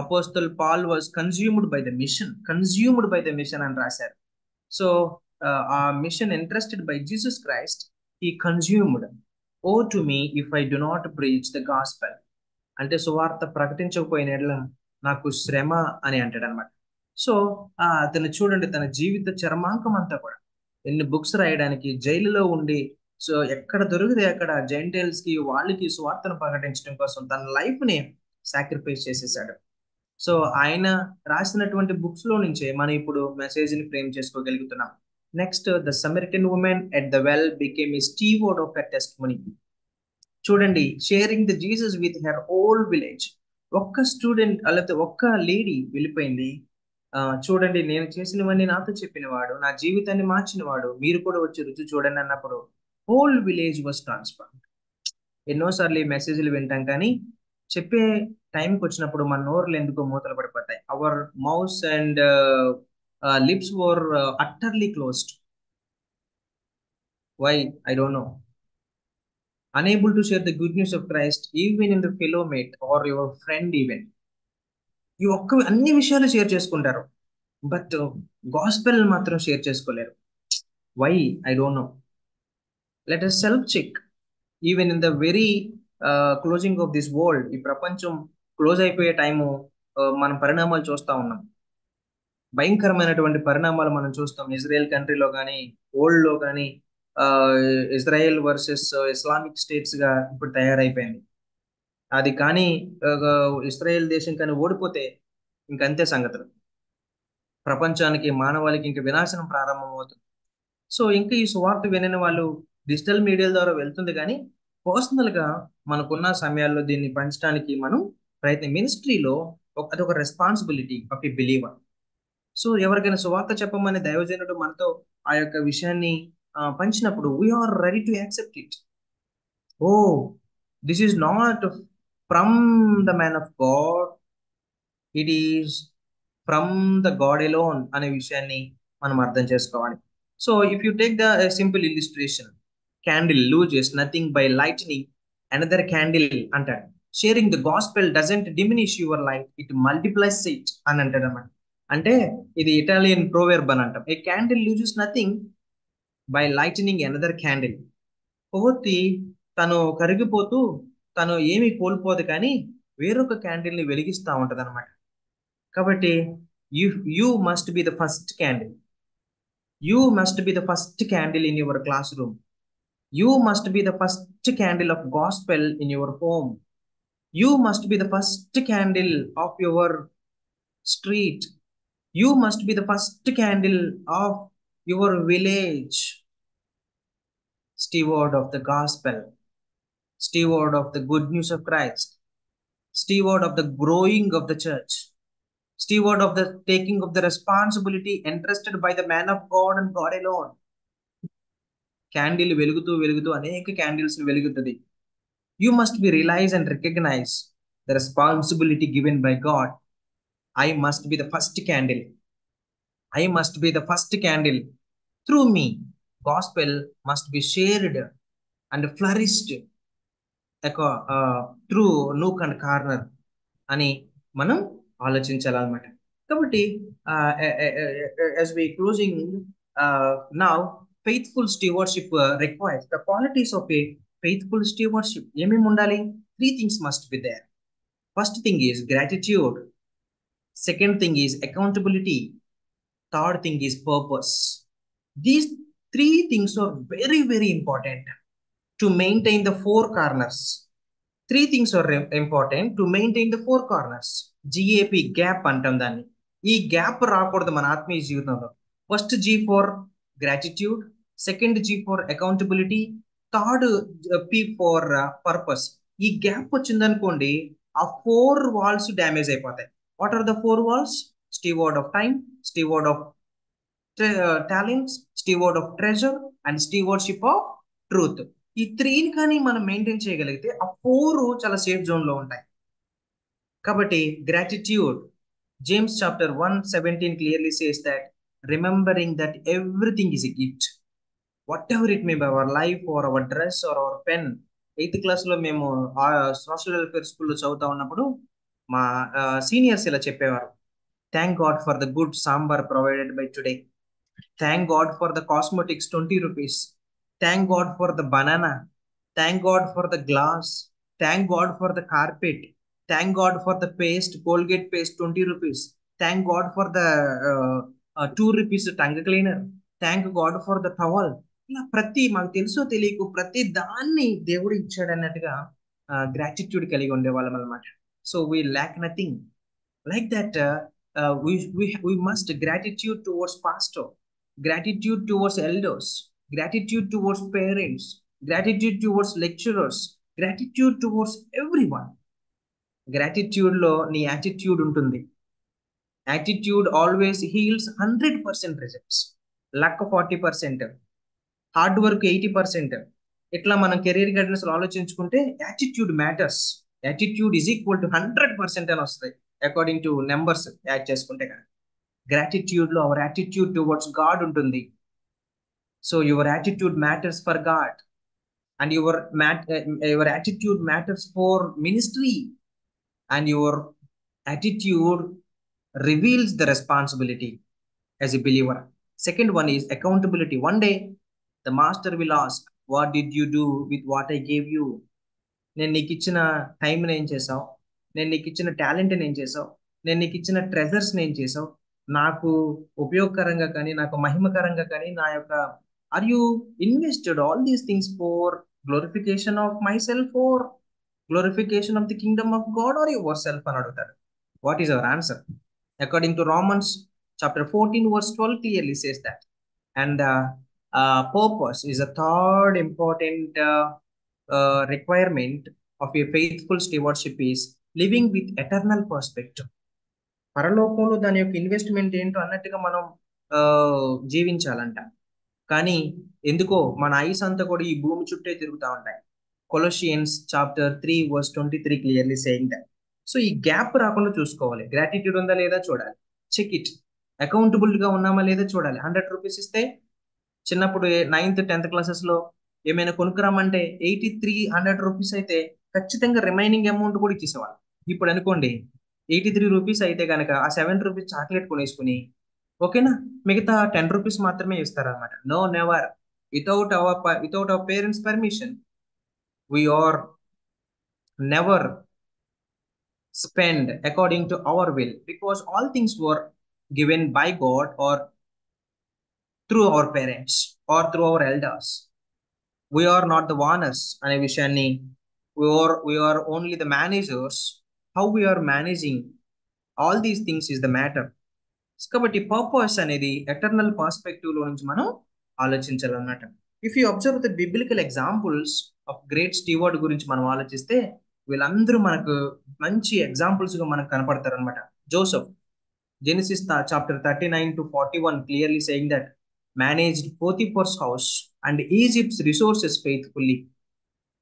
Apostle Paul was consumed by the mission అని రాశారు. సో ఆ mission interested by Jesus Christ, he consumed. Woe to me if I do not preach the gospel. అంటే సువార్త ప్రకటించకపోయిన ఎడల నాకు శ్రమ అని అంటాడు అనమాట. సో అతను చూడండి, తన జీవిత చరమాంకం అంతా కూడా ఎన్ని బుక్స్ రాయడానికి, జైలులో ఉండి, సో ఎక్కడ దొరికితే అక్కడ జైంటైల్స్ కి వాళ్ళకి సువార్తను ప్రకటించడం కోసం తన లైఫ్ ని సాక్రిఫైస్ చేసేసాడు. సో ఆయన రాసినటువంటి బుక్స్ లో నుంచే మనం ఇప్పుడు మెసేజ్ ని ఫ్రేమ్ చేసుకోగలుగుతున్నాం. Next, the Samaritan woman at the well became a steward of a testimony. చూడండి, sharing the Jesus with her whole village. ఒక్క స్టూడెంట్ లేకపోతే ఒక్క లేడీ వెళ్ళిపోయింది. చూడండి, నేను చేసినవన్నీ నాతో చెప్పినవాడు, నా జీవితాన్ని మార్చినవాడు, మీరు కూడా వచ్చి రుచి చూడండి అన్నప్పుడు హోల్ విలేజ్ వాజ్ ట్రాన్స్ఫార్మ్డ్. ఎన్నోసార్లు ఈ మెసేజ్లు వింటాం, కానీ చెప్పే టైంకి వచ్చినప్పుడు మన నోర్లు ఎందుకో మూతలు పడిపోతాయి. Our mouths and lips were utterly closed. Why? I don't know. Unable to share the good news of Christ even in the fellow mate or your friend even. ఈ ఒక్క అన్ని విషయాలు షేర్ చేసుకుంటారు, బట్ గాస్పెల్ మాత్రం share చేసుకోలేరు. Why? I don't know. Let us self check. Even in the very closing of this world, ఈ ప్రపంచం close అయిపోయే టైము మనం పరిణామాలు చూస్తా ఉన్నాం. భయంకరమైనటువంటి పరిణామాలు మనం చూస్తాం. ఇజ్రాయెల్ కంట్రీలో కానీ, వరల్డ్ లో కానీ ఇజ్రాయెల్ వర్సెస్ ఇస్లామిక్ స్టేట్స్ గా ఇప్పుడు తయారైపోయింది. అది కానీ ఇస్రాయేల్ దేశం కానీ ఓడిపోతే ఇంకంతే సంగతులు. ప్రపంచానికి, మానవాళికి ఇంక వినాశనం ప్రారంభమవుతుంది. సో ఇంకా ఈ సువార్త వినని వాళ్ళు డిజిటల్ మీడియా ద్వారా వెళ్తుంది, కానీ పర్సనల్ గా మనకున్న సమయాల్లో దీన్ని పంచడానికి మనం మినిస్ట్రీలో అదొక responsibility of a believer. So ఎవరికైనా సువార్త చెప్పమని దైవజనుడు మనతో ఆ యొక్క విషయాన్ని పంచినప్పుడు we are ready to accept it. Oh, this is not from the man of God, it is from the God alone అనే విషయాన్ని మనం అర్థం చేసుకోవాలి. సో if you take the simple illustration, candle loses nothing by lightning another candle అంటాడు. Sharing the gospel doesn't diminish your life, it multiplies it అని అంటాడు అన్నమాట. అంటే ఇది ఇటాలియన్ ప్రోవెర్బ్ అని అంటాం. A candle loses nothing by lightening another candle. కొవ్వొత్తి తను కరిగిపోతూ తను ఏమీ కోల్పోదు, కానీ వేరొక క్యాండిల్ ని వెలిగిస్తూ ఉంటది అనమాట. కాబట్టి you must be the first candle. You must be the first candle in your class room. You must be the first candle of gospel in your home. You must be the first candle of your street. You must be the first candle of your village. Steward of the gospel, steward of the good news of Christ, steward of the growing of the church, steward of the taking of the responsibility entrusted by the man of God and God alone. Candle వెలుగుతూ వెలుగుతూ అనేక candles వెలుగుతుంది. You must be realize and recognize the responsibility given by God. I must be the first candle. I must be the first candle. Through me, gospel must be shared and flourished through nook and corner అని మనం ఆలోచించాలన్నమాట. కాబట్టి as we closing now, faithful stewardship requires the qualities of A faithful stewardship. ఏమేమి ఉండాలి? 3 things must be there. First thing is gratitude. Second thing is accountability. Third thing is purpose. These 3 things are very, very important to maintain the 4 corners. 3 things are important to maintain the 4 corners. GAP, gap అంటాం దాన్ని. ఈ gap రాకూడదు మన ఆత్మీయ జీవితంలో. First G for gratitude, second G for accountability, third P for purpose. ఈ gap వచ్చిందనుకోండి, ఆ 4 వాల్స్ డ్యామేజ్ అయిపోతాయి. What are the 4 walls? Steward of time, steward of talents, steward of treasure and stewardship of truth. ఈ 3ని కానీ మనం maintain చేయగలిగితే ఆ 4 చాలా సేఫ్ జోన్ లో ఉంటాయి. కాబట్టి gratitude, James chapter 1:17 clearly says that remembering that everything is a gift, whatever it may by our life or our dress or our pen. 8th class లో మేము సోషల్ వెల్ఫేర్ స్కూల్లో చదువుతా ఉన్నప్పుడు మా seniors ఇలా చెప్పేవారు, thank God for the good sambar provided by today. Thank God for the cosmetics 20 rupees. Thank God for the banana. Thank God for the glass. Thank God for the carpet. Thank God for the paste, Colgate paste 20 rupees. Thank God for the 2 rupees tongue cleaner. Thank God for the towel. ఇలా ప్రతి మాకు తెలుసో తెలియకు ప్రతి దాన్ని దేవుడు ఇచ్చాడు అన్నట్టుగా gratitude కలిగి ఉండేవాళ్ళం అనమాట. So we lakh nothing like that. We must gratitude towards pastor, gratitude towards elders, gratitude towards parents, gratitude towards lecturers, gratitude towards everyone. Gratitude లో నీ యాటిట్యూడ్ ఉంటుంది. Attitude always heels 100% results. Luck 40%, hard work 80%. ఇట్లా మనం career guidance లో ఆలోచించుకుంటే attitude matters. Attitude is equal to 100% అని వస్తుంది according to numbers add చేసుకుంటే కదా. గ్రాటిట్యూడ్ లో అవర్ యాటిట్యూడ్ టువర్డ్స్ గాడ్ ఉంటుంది. So your attitude matters for God and your attitude matters for ministry and your attitude reveals the responsibility as a believer. Second one is accountability. One day the master will ask, what did you do with what I gave you? నేను నీకు ఇచ్చిన టైంని ఏం చేసావు? నేను నీకు ఇచ్చిన టాలెంట్ని ఏం చేసావు? నేను నీకు ఇచ్చిన ట్రెజర్స్ని ఏం చేసావు? నాకు ఉపయోగకరంగా కానీ నాకు మహిమకరంగా కానీ నా యొక్క are you invested all these things for glorification of myself for glorification of the kingdom of God or yourself అని అడుగుతాడు. What is our answer? According to Romans chapter 14 verse 12 clearly says that. And purpose is a third important requirement of a faithful stewardship is living with eternal perspective. పరలోకంలో దాని యొక్క investment ఏంటో అన్నట్టుగా మనం జీవించాలంట. కానీ ఎందుకో మన ఐస్ అంతా కూడా ఈ భూమి చుట్టే తిరుగుతూ ఉంటాయి. Colossians chapter 3 verse 23 clearly saying that. So ఈ గ్యాప్ రాకుండా చూసుకోవాలి. గ్రాటిట్యూడ్ ఉందా లేదా చూడాలి, చెక్ ఇట్. అకౌంటబుల్ గా ఉన్నామా లేదా చూడాలి. 100 రూపీస్ ఇస్తే చిన్నప్పుడు 9th 10th క్లాసెస్ లో ఏమైనా కొనుక్కురామంటే 100 రూపీస్ అయితే ఖచ్చితంగా రిమైనింగ్ అమౌంట్ కూడా ఇచ్చేసేవాళ్ళు. ఇప్పుడు అనుకోండి 83 రూపీస్ అయితే కనుక ఆ 7 రూపీస్ చాక్లెట్ కొనేసుకుని ఓకేనా, మిగతా 10 రూపీస్ మాత్రమే ఇస్తారనమాట. No, never. Without our parents permission we are never spend according to our will, because all things were given by God or through our parents or through our elders. We are not the owners ane vishayanni, we are only the managers. How we are managing all these things is the matter. కాబట్టి purpose అనేది eternal perspective లో నుంచి మనం ఆలోచించాలన్నమాట. If you observe the biblical examples of great steward గురించి మనం ఆలోచిస్తే వీళ్ళందరూ మనకు మంచి ఎగ్జాంపుల్స్ గా మనకు కనపడతారు అనమాట. Joseph, Genesis chapter 39 to 41 clearly saying that managed Potiphar's house and Egypt's resources faithfully.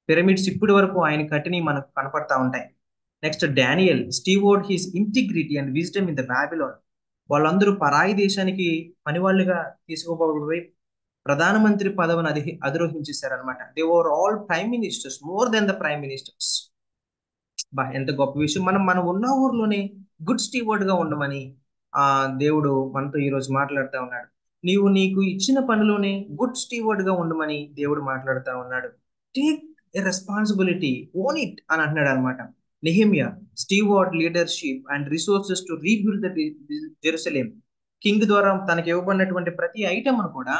Pyramids ఇప్పటి వరకు ఆయన కట్టిని మనకు కనపడతా ఉంటాయి. Next Daniel steward his integrity and wisdom in the Babylon. వాళ్ళందరూ పరాయి దేశానికి పనివాళ్ళుగా తీసుకోబోయి ప్రధానమంత్రి పదవిని అధిరోహించేశారనమాట. They were all prime ministers, more than the prime ministers. బా ఎంత గొప్ప విషయం. మనం ఉన్న ఊర్లోనే గుడ్ స్టీవర్డ్ గా ఉండమని దేవుడు మనతో ఈ రోజు మాట్లాడుతూ ఉన్నాడు. నీవు నీకు ఇచ్చిన పనిలోనే గుడ్ స్టీవర్డ్ గా ఉండమని దేవుడు మాట్లాడుతా ఉన్నాడు. Take a responsibility, own it అని అంటున్నాడు అనమాట. Nehemiah steward leadership and resources to rebuild the Jerusalem. King ద్వారా తనకి ఇవ్వబడినటువంటి ప్రతి ఐటమ్ కూడా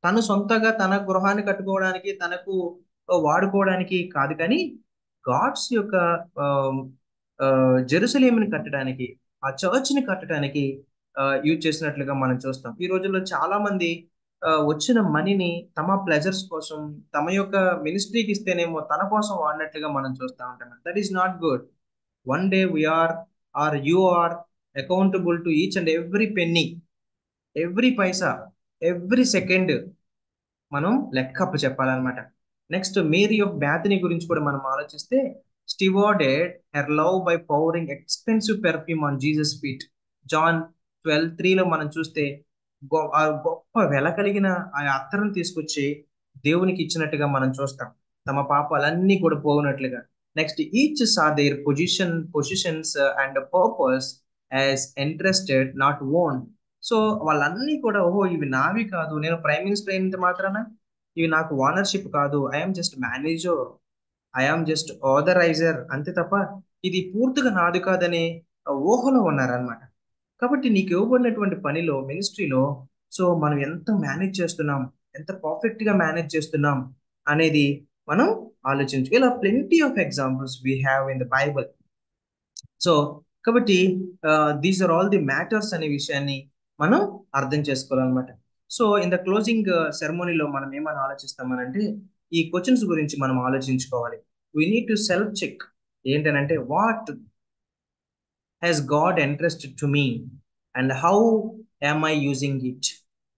తను సొంతగా తన గృహాన్ని కట్టుకోవడానికి, తనకు వాడుకోవడానికి కాదు, కానీ గాడ్స్ యొక్క జెరూసలేంని కట్టడానికి, ఆ చర్చ్ ని కట్టడానికి యూజ్ చేసినట్లుగా మనం చూస్తాం. ఈ రోజుల్లో చాలా మంది వచ్చిన మనీని తమ ప్లెజర్స్ కోసం, తమ యొక్క మినిస్ట్రీకి ఇస్తేనేమో తన కోసం వాడినట్లుగా మనం చూస్తూ ఉంటాం. That is not good. One day we are are you are accountable to each and every penny, every paisa, every second మనం లెక్కప్పు చెప్పాలన్నమాట. నెక్స్ట్ మేరీ ఆఫ్ బ్యాథనీ గురించి కూడా మనం ఆలోచిస్తే, stewarded her love by pouring expensive perfume on Jesus feet. John 12:3లో మనం చూస్తే ఆ గొప్ప వెల కలిగిన ఆ అత్తరును తీసుకొచ్చి దేవునికి ఇచ్చినట్టుగా మనం చూస్తాం, తమ పాపాలన్నీ కూడా పోగినట్లుగా. Next each saw their positions and purpose as entrusted not own. So వాళ్ళన్నీ కూడా, ఓహో ఇవి నావి కాదు, నేను ప్రైమ్ మినిస్టర్ అయినంత మాత్రాన ఇవి నాకు ఓనర్షిప్ కాదు, I'm just manager, I am just authoriser, అంతే తప్ప ఇది పూర్తిగా నాది కాదనే ఊహలో ఉన్నారనమాట. కాబట్టి నీకు ఇవ్వబడినటువంటి పనిలో, మినిస్ట్రీలో, సో మనం ఎంత మేనేజ్ చేస్తున్నాం, ఎంత పర్ఫెక్ట్ గా మేనేజ్ చేస్తున్నాం అనేది మనం ఆలోచించు. ఇలా plenty of examples we have in the Bible. So కాబట్టి these are all the matters అనే విషయాన్ని మనం అర్థం చేసుకోవాలన్నమాట. సో ఇన్ ద క్లోజింగ్ సెరమోనీలో మనం ఏమని ఆలోచిస్తామనంటే, ఈ క్వశ్చన్స్ గురించి మనం ఆలోచించుకోవాలి. We need to self check. ఏంటనంటే, what has God entrusted to me and how am I using it.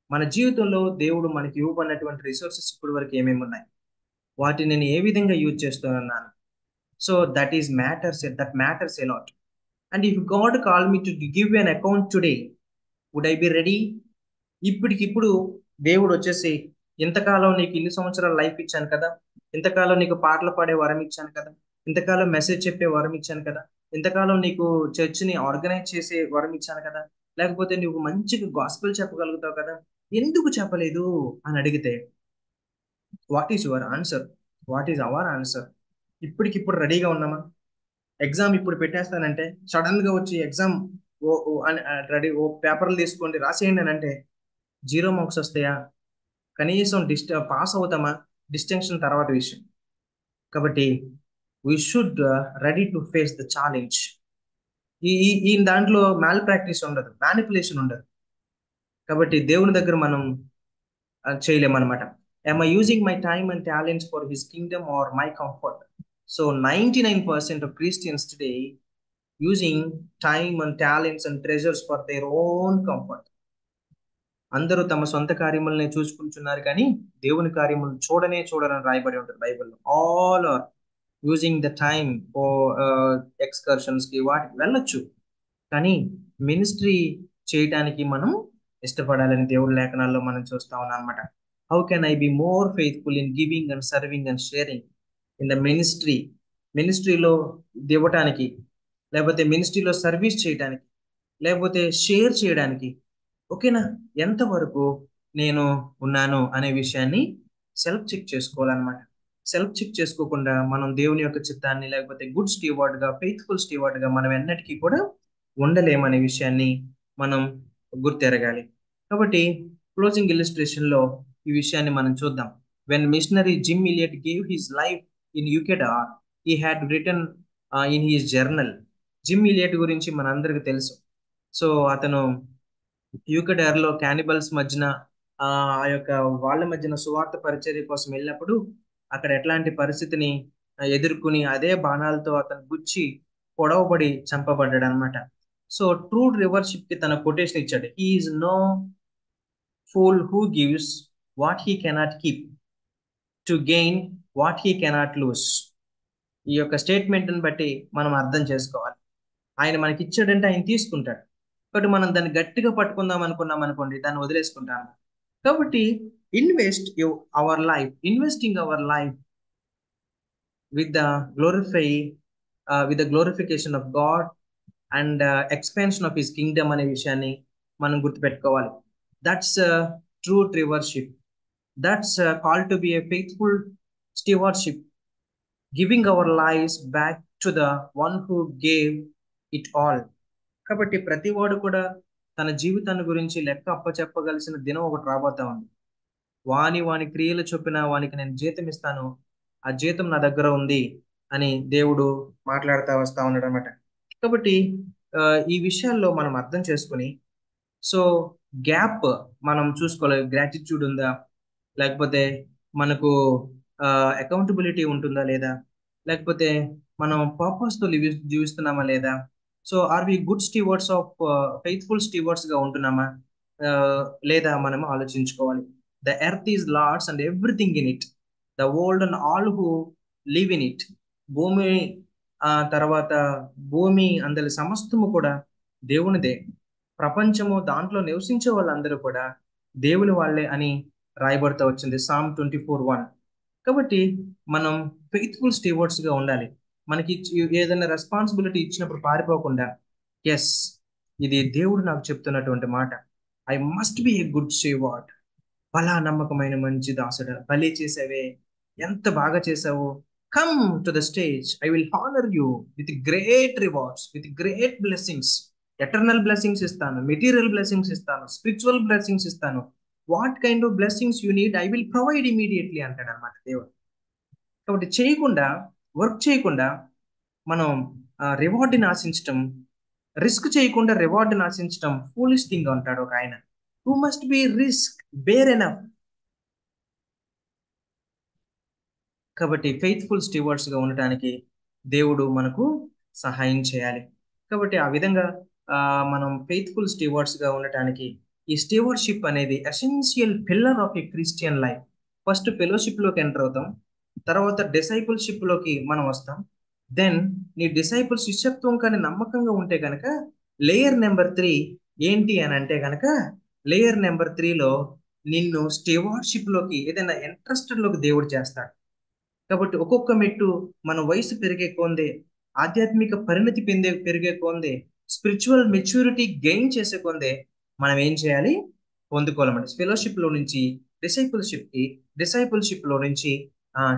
మన జీవితంలో దేవుడు మనకి ఇవ్వబడినటువంటి రిసోర్సెస్ ఇప్పటి వరకు ఏమేమి ఉన్నాయి, వాటిని నేను ఏ విధంగా యూజ్ చేస్తున్నాను. So that matters a lot. And if God called me to give an account today, would I be ready? ఇప్పటికిప్పుడు దేవుడు వచ్చేసి, ఇంతకాలం నీకు ఇన్ని సంవత్సరాలు లైఫ్ ఇచ్చాను కదా, ఇంతకాలం నీకు పాటలు పాడే వరం ఇచ్చాను కదా, ఇంతకాలం మెసేజ్ చెప్పే వరం ఇచ్చాను కదా, ఇంతకాలం నీకు చర్చిని ఆర్గనైజ్ చేసే వరం ఇచ్చాను కదా, లేకపోతే నువ్వు మంచిగా గాస్పెల్ చెప్పగలుగుతావు కదా, ఎందుకు చెప్పలేదు అని అడిగితే, what is your answer? What is our answer? ఇప్పటికిప్పుడు రెడీగా ఉన్నామా? ఎగ్జామ్ ఇప్పుడు పెట్టేస్తానంటే సడన్ గా వచ్చి ఎగ్జామ్ రెడీ, ఓ పేపర్లు తీసుకోండి రాసేయండి అని అంటే 0 మార్క్స్ వస్తాయా? కనీసం పాస్ అవుతామా? డిస్టింక్షన్ తర్వాత విషయం. కాబట్టి we should ready to face the challenge. ఈ ఈ- ఈ దాంట్లో మ్యాల్ ప్రాక్టీస్ ఉండదు, మ్యానిపులేషన్ ఉండదు. కాబట్టి దేవుని దగ్గర మనం చేయలేమన్నమాట. am I using my time and talents for his kingdom or my comfort? So 99% of Christians today using time and talents and treasures for their own comfort. అందరూ తమ సొంత కార్యములనే చూసుకుంటున్నారు, కానీ దేవుని కార్యములు చూడరని రాయబడి ఉంటుంది బైబిల్లో. All are using the time for excursions కి, వాటికి వెళ్ళొచ్చు, కానీ మినిస్ట్రీ చేయటానికి మనం ఇష్టపడాలని దేవుడి లేఖనాల్లో మనం చూస్తా ఉన్నాం అనమాట. How can I be more faithful in giving and serving and sharing in the ministry? మినిస్ట్రీలో ఇవ్వటానికి, లేకపోతే మినిస్ట్రీలో సర్వీస్ చేయడానికి, లేకపోతే షేర్ చేయడానికి, ఓకేనా, ఎంతవరకు నేను ఉన్నాను అనే విషయాన్ని సెల్ఫ్ చెక్ చేసుకోవాలన్నమాట. సెల్ఫ్ చెక్ చేసుకోకుండా మనం దేవుని యొక్క చిత్తాన్ని, లేకపోతే గుడ్ స్టీవార్డ్ గా, ఫెయిత్ఫుల్ స్టీవార్డ్ గా మనం ఎన్నటికీ కూడా ఉండలేమనే విషయాన్ని మనం గుర్తెరగాలి. కాబట్టి క్లోజింగ్ ఇలిస్ట్రేషన్ లో ఈ విషయాన్ని మనం చూద్దాం. When missionary Jim Elliot gave his life in Ecuador, he had written in his journal. Jim Elliot గురించి మనందరికి తెలుసు. సో అతను యూకెడార్ లో క్యానిబల్స్ మధ్యన, ఆ యొక్క వాళ్ళ మధ్యన సువార్త పరిచర్య కోసం వెళ్ళినప్పుడు అక్కడ ఎట్లాంటి పరిస్థితిని ఎదుర్కొని అదే బాణాలతో అతను గుచ్చి పొడవబడి చంపబడ్డాడు అనమాట. సో ట్రూ రివర్షిప్ కి తన కొటేషన్ ఇచ్చాడు, he is no fool who gives what he cannot keep to gain what he cannot lose. ఈ యొక్క స్టేట్మెంట్ ని బట్టి మనం అర్థం చేసుకోవాలి. ఆయన మనకి ఇచ్చాడంటే ఆయన తీసుకుంటాడు, కాబట్టి మనం దాన్ని గట్టిగా పట్టుకుందాం అనుకున్నాం అనుకోండి, దాన్ని వదిలేసుకుంటాము. కాబట్టి investing our life with the glorification of God and expansion of his kingdom అనే విషయాన్ని మనం గుర్తుపెట్టుకోవాలి. That's true stewardship. That's called to be a faithful stewardship, giving our lives back to the one who gave it all. కాబట్టి ప్రతి వాడు కూడా తన జీవితాన్ని గురించి లెక్క అప్పచెప్పగలిసిన దినం ఒకటి రాబోతా ఉంది. వాని క్రియలు చొప్పున వానికి నేను జీతం ఇస్తాను, ఆ జీతం నా దగ్గర ఉంది అని దేవుడు మాట్లాడుతూ వస్తా ఉన్నాడు అనమాట. కాబట్టి ఈ విషయాల్లో మనం అర్థం చేసుకుని, సో గ్యాప్ మనం చూసుకోవాలి. గ్రాటిట్యూడ్ ఉందా, లేకపోతే మనకు అకౌంటబిలిటీ ఉంటుందా లేదా, లేకపోతే మనం పర్పస్ తో జీవిస్తున్నామా లేదా, so are we good stewards of faithful stewards గా ఉంటున్నామా లేదా మనం ఆలోచించుకోవాలి. The earth is Lord's and everything in it, the world and all who live in it. భూమి తర్వాత భూమి అందరి సమస్తము కూడా దేవునిదే. ప్రపంచము దాంట్లో నివసించే వాళ్ళందరూ కూడా దేవుని వాళ్ళే అని రాయబడుతూ వచ్చింది సామ్ 24:1. కాబట్టి మనం ఫెయిత్ఫుల్ స్టీవర్డ్స్ గా ఉండాలి. మనకి ఏదైనా రెస్పాన్సిబిలిటీ ఇచ్చినప్పుడు పారిపోకుండా, ఎస్ ఇది దేవుడు నాకు చెప్తున్నటువంటి మాట, I must be a good steward. బలా నమ్మకమైన మంచి దాసుడు, భలే చేసావే, ఎంత బాగా చేసావు, come to the stage, I will honour you with great rewards, with great blessings. Eternal blessings ఇస్తాను, మెటీరియల్ బ్లెస్సింగ్స్ ఇస్తాను, స్పిరిచువల్ బ్లెస్సింగ్స్ ఇస్తాను. What kind of blessings you need, I will provide immediately అంటాడు అనమాట దేవుడు. కాబట్టి చేయకుండా, వర్క్ చేయకుండా మనం రివార్డ్ని ఆశించటం, రిస్క్ చేయకుండా రివార్డ్ని ఆశించటం ఫూలిష్ థింగ్ అంటాడు ఒక ఆయన. Who must be risk bear enough. కాబట్టి ఫెయిత్ఫుల్ స్టీవర్డ్స్ గా ఉండటానికి దేవుడు మనకు సహాయం చేయాలి. కాబట్టి ఆ విధంగా మనం ఫెయిత్ఫుల్ స్టీవర్డ్స్ గా ఉండటానికి ఈ స్టీవర్డ్షిప్ అనేది essential pillar of a Christian life. First fellowship లోకి ఎంటర్ అవుతాం, తర్వాత డిసైపుల్షిప్ లోకి మనం వస్తాం. దెన్ నీ డిసైపుల్ శిష్యత్వం కానీ నమ్మకంగా ఉంటే కనుక లేయర్ నెంబర్ 3 ఏంటి అని అంటే కనుక, లేయర్ నెంబర్ 3లో నిన్ను స్టీవర్డ్షిప్ లోకి, ఏదైనా ఇంట్రెస్టెడ్ లోకి దేవుడు చేస్తాడు. కాబట్టి ఒక్కొక్క మెట్టు మన వయసు పెరిగే కొందే, ఆధ్యాత్మిక పరిణతి పెరిగే కొందే, స్పిరిచువల్ మెచ్యూరిటీ గెయిన్ చేసే కొందే మనం ఏం చేయాలి, పొందుకోవాలన్నమాట. ఫెలోషిప్ లో నుంచి డిసైపుల్షిప్ కి, డిసైపుల్షిప్ లో నుంచి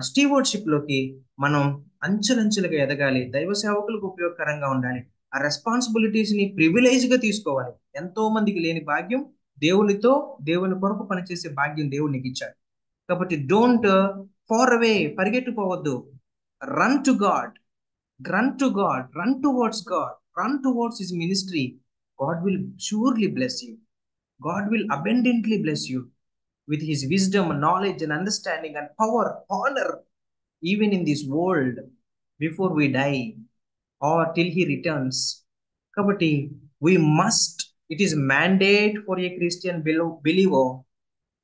స్టీవర్డ్షిప్ లోకి మనం అంచెలంచెలుగా ఎదగాలి. దైవ సేవకులకు ఉపయోగకరంగా ఉండాలి. ఆ రెస్పాన్సిబిలిటీస్ ని ప్రివిలేజ్ గా తీసుకోవాలి. ఎంతో మందికి లేని భాగ్యం, దేవుని కొరకు పనిచేసే భాగ్యం దేవుడు నీకు ఇచ్చాడు. కాబట్టి డోంట్ ఫార్ అవే, పరిగెట్టుకోవద్దు. Run to God, run to God, run towards God, run towards his ministry. God will surely bless you. God will abundantly bless you with his wisdom, knowledge and understanding and power, honor, even in this world, before we die or till he returns. Kabatti we must, it is mandate for a Christian believer,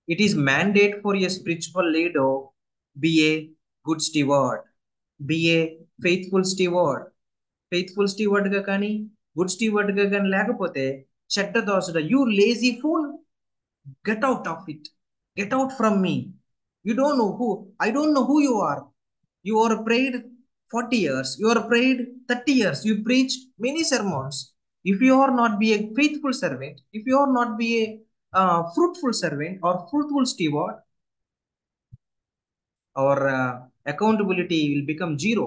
it is mandate for a spiritual leader, be a good steward, be a faithful steward. Faithful steward గా కానీ, good steward గా కానీ లేకపోతే చెడ్డ దోసుడ, you lazy fool, get out of it, get out from me. You don't know who, I don't know who you are. You are prayed 40 years, you are prayed 30 years, you preached many sermons. If you are not be a faithful servant, if you are not be a fruitful servant or fruitful steward, our accountability will become zero.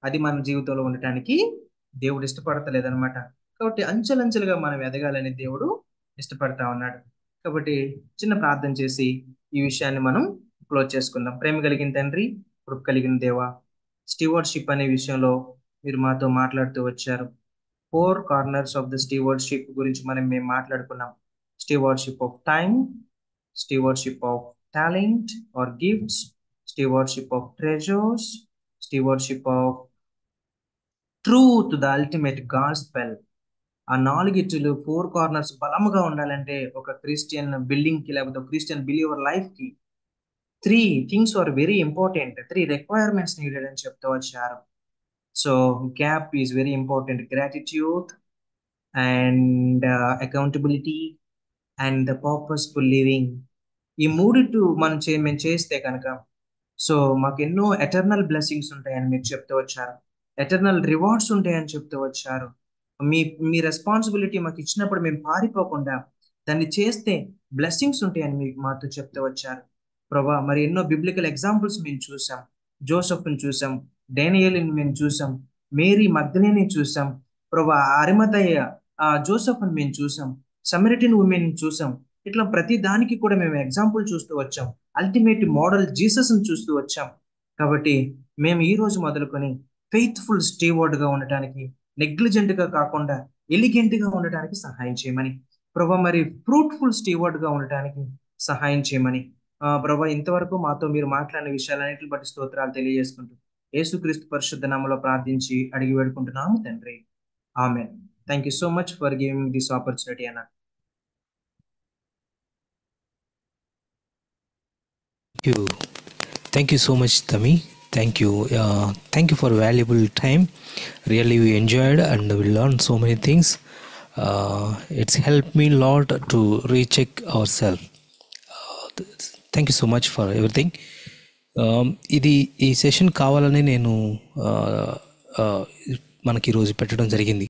అది మన జీవితంలో ఉండటానికి దేవుడు ఇష్టపడతలేదన్నమాట. కాబట్టి అంచెలంచెలుగా మనం ఎదగాలని దేవుడు ఇష్టపడతా ఉన్నాడు. కాబట్టి చిన్న ప్రార్థన చేసి ఈ విషయాన్ని మనం క్లోజ్ చేసుకుందాం. ప్రేమ కలిగిన తండ్రి, కృప కలిగిన దేవ, స్టీవర్డ్షిప్ అనే విషయంలో మీరు మాతో మాట్లాడుతూ వచ్చారు. 4 కార్నర్స్ ఆఫ్ ద స్టీవర్డ్షిప్ గురించి మేము మాట్లాడుకున్నాం. Stewardship of time, stewardship of talent or gifts, stewardship of treasures, stewardship of truth, the ultimate gospel. ఆ 4 కార్నర్స్ బలముగా ఉండాలంటే ఒక క్రిస్టియన్ బిల్డింగ్ కి, లేకపోతే క్రిస్టియన్ బిలీవర్ లైఫ్ కి 3 things are very important, 3 requirements needed అని చెప్తూ వచ్చారు. So gap is very important, gratitude and accountability and the purposeful living. ఈ 3 మేము చేస్తే కనుక సో మాకు ఎన్నో ఎటర్నల్ బ్లెస్సింగ్స్ ఉంటాయని మీరు చెప్తూ వచ్చారు, ఎటర్నల్ రివార్డ్స్ ఉంటాయని చెప్తూ వచ్చారు. మీ రెస్పాన్సిబిలిటీ మాకు ఇచ్చినప్పుడు మేము పారిపోకుండా దాన్ని చేస్తే బ్లెస్సింగ్స్ ఉంటాయని మీకు మాతో చెప్తూ వచ్చారు ప్రభా. మరి ఎన్నో బిబ్లికల్ ఎగ్జాంపుల్స్ మేము చూసాం. జోసెఫ్ని చూసాం, డేనియేలుని మేము చూసాం, మేరీ మగ్దలేని చూసాం ప్రభా, అరిమతయ్య జోసెఫ్ని మేము చూసాం, సమరిటన్ ఉమెన్ చూసాం. ఇట్లా ప్రతి దానికి కూడా మేము ఎగ్జాంపుల్ చూస్తూ వచ్చాం. అల్టిమేట్ మోడల్ జీసస్ని చూస్తూ వచ్చాం. కాబట్టి మేము ఈ రోజు మొదలుకొని ఫెయిత్ఫుల్ స్టీవర్డ్గా ఉండటానికి, నెగ్లిజెంట్గా కాకుండా ఎలిగెంట్గా ఉండటానికి సహాయం చేయమని ప్రభా. మరి ఫ్రూట్ఫుల్ స్టీవర్డ్గా ఉండటానికి సహాయం చేయమని ప్రభా. ఇంతవరకు మాతో మీరు మాట్లాడిన విషయాలన్నింటిని బట్టి స్తోత్రాలు తెలియజేసుకుంటూ యేసుక్రీస్తు పరిశుద్ధ నామములో ప్రార్థించి అడిగి వేడుకుంటున్నాము తండ్రి. ఆమేన్. Thank you so much for giving this opportunity అన్న. Thank you so much, Tami. Thank you. Thank you for valuable time. Really, we enjoyed and we learned so many things. It's helped me a lot to recheck ourselves. Thank you so much for everything. ఈ session కావాలని నేను మనకి ఈరోజు పెట్టడం జరిగింది.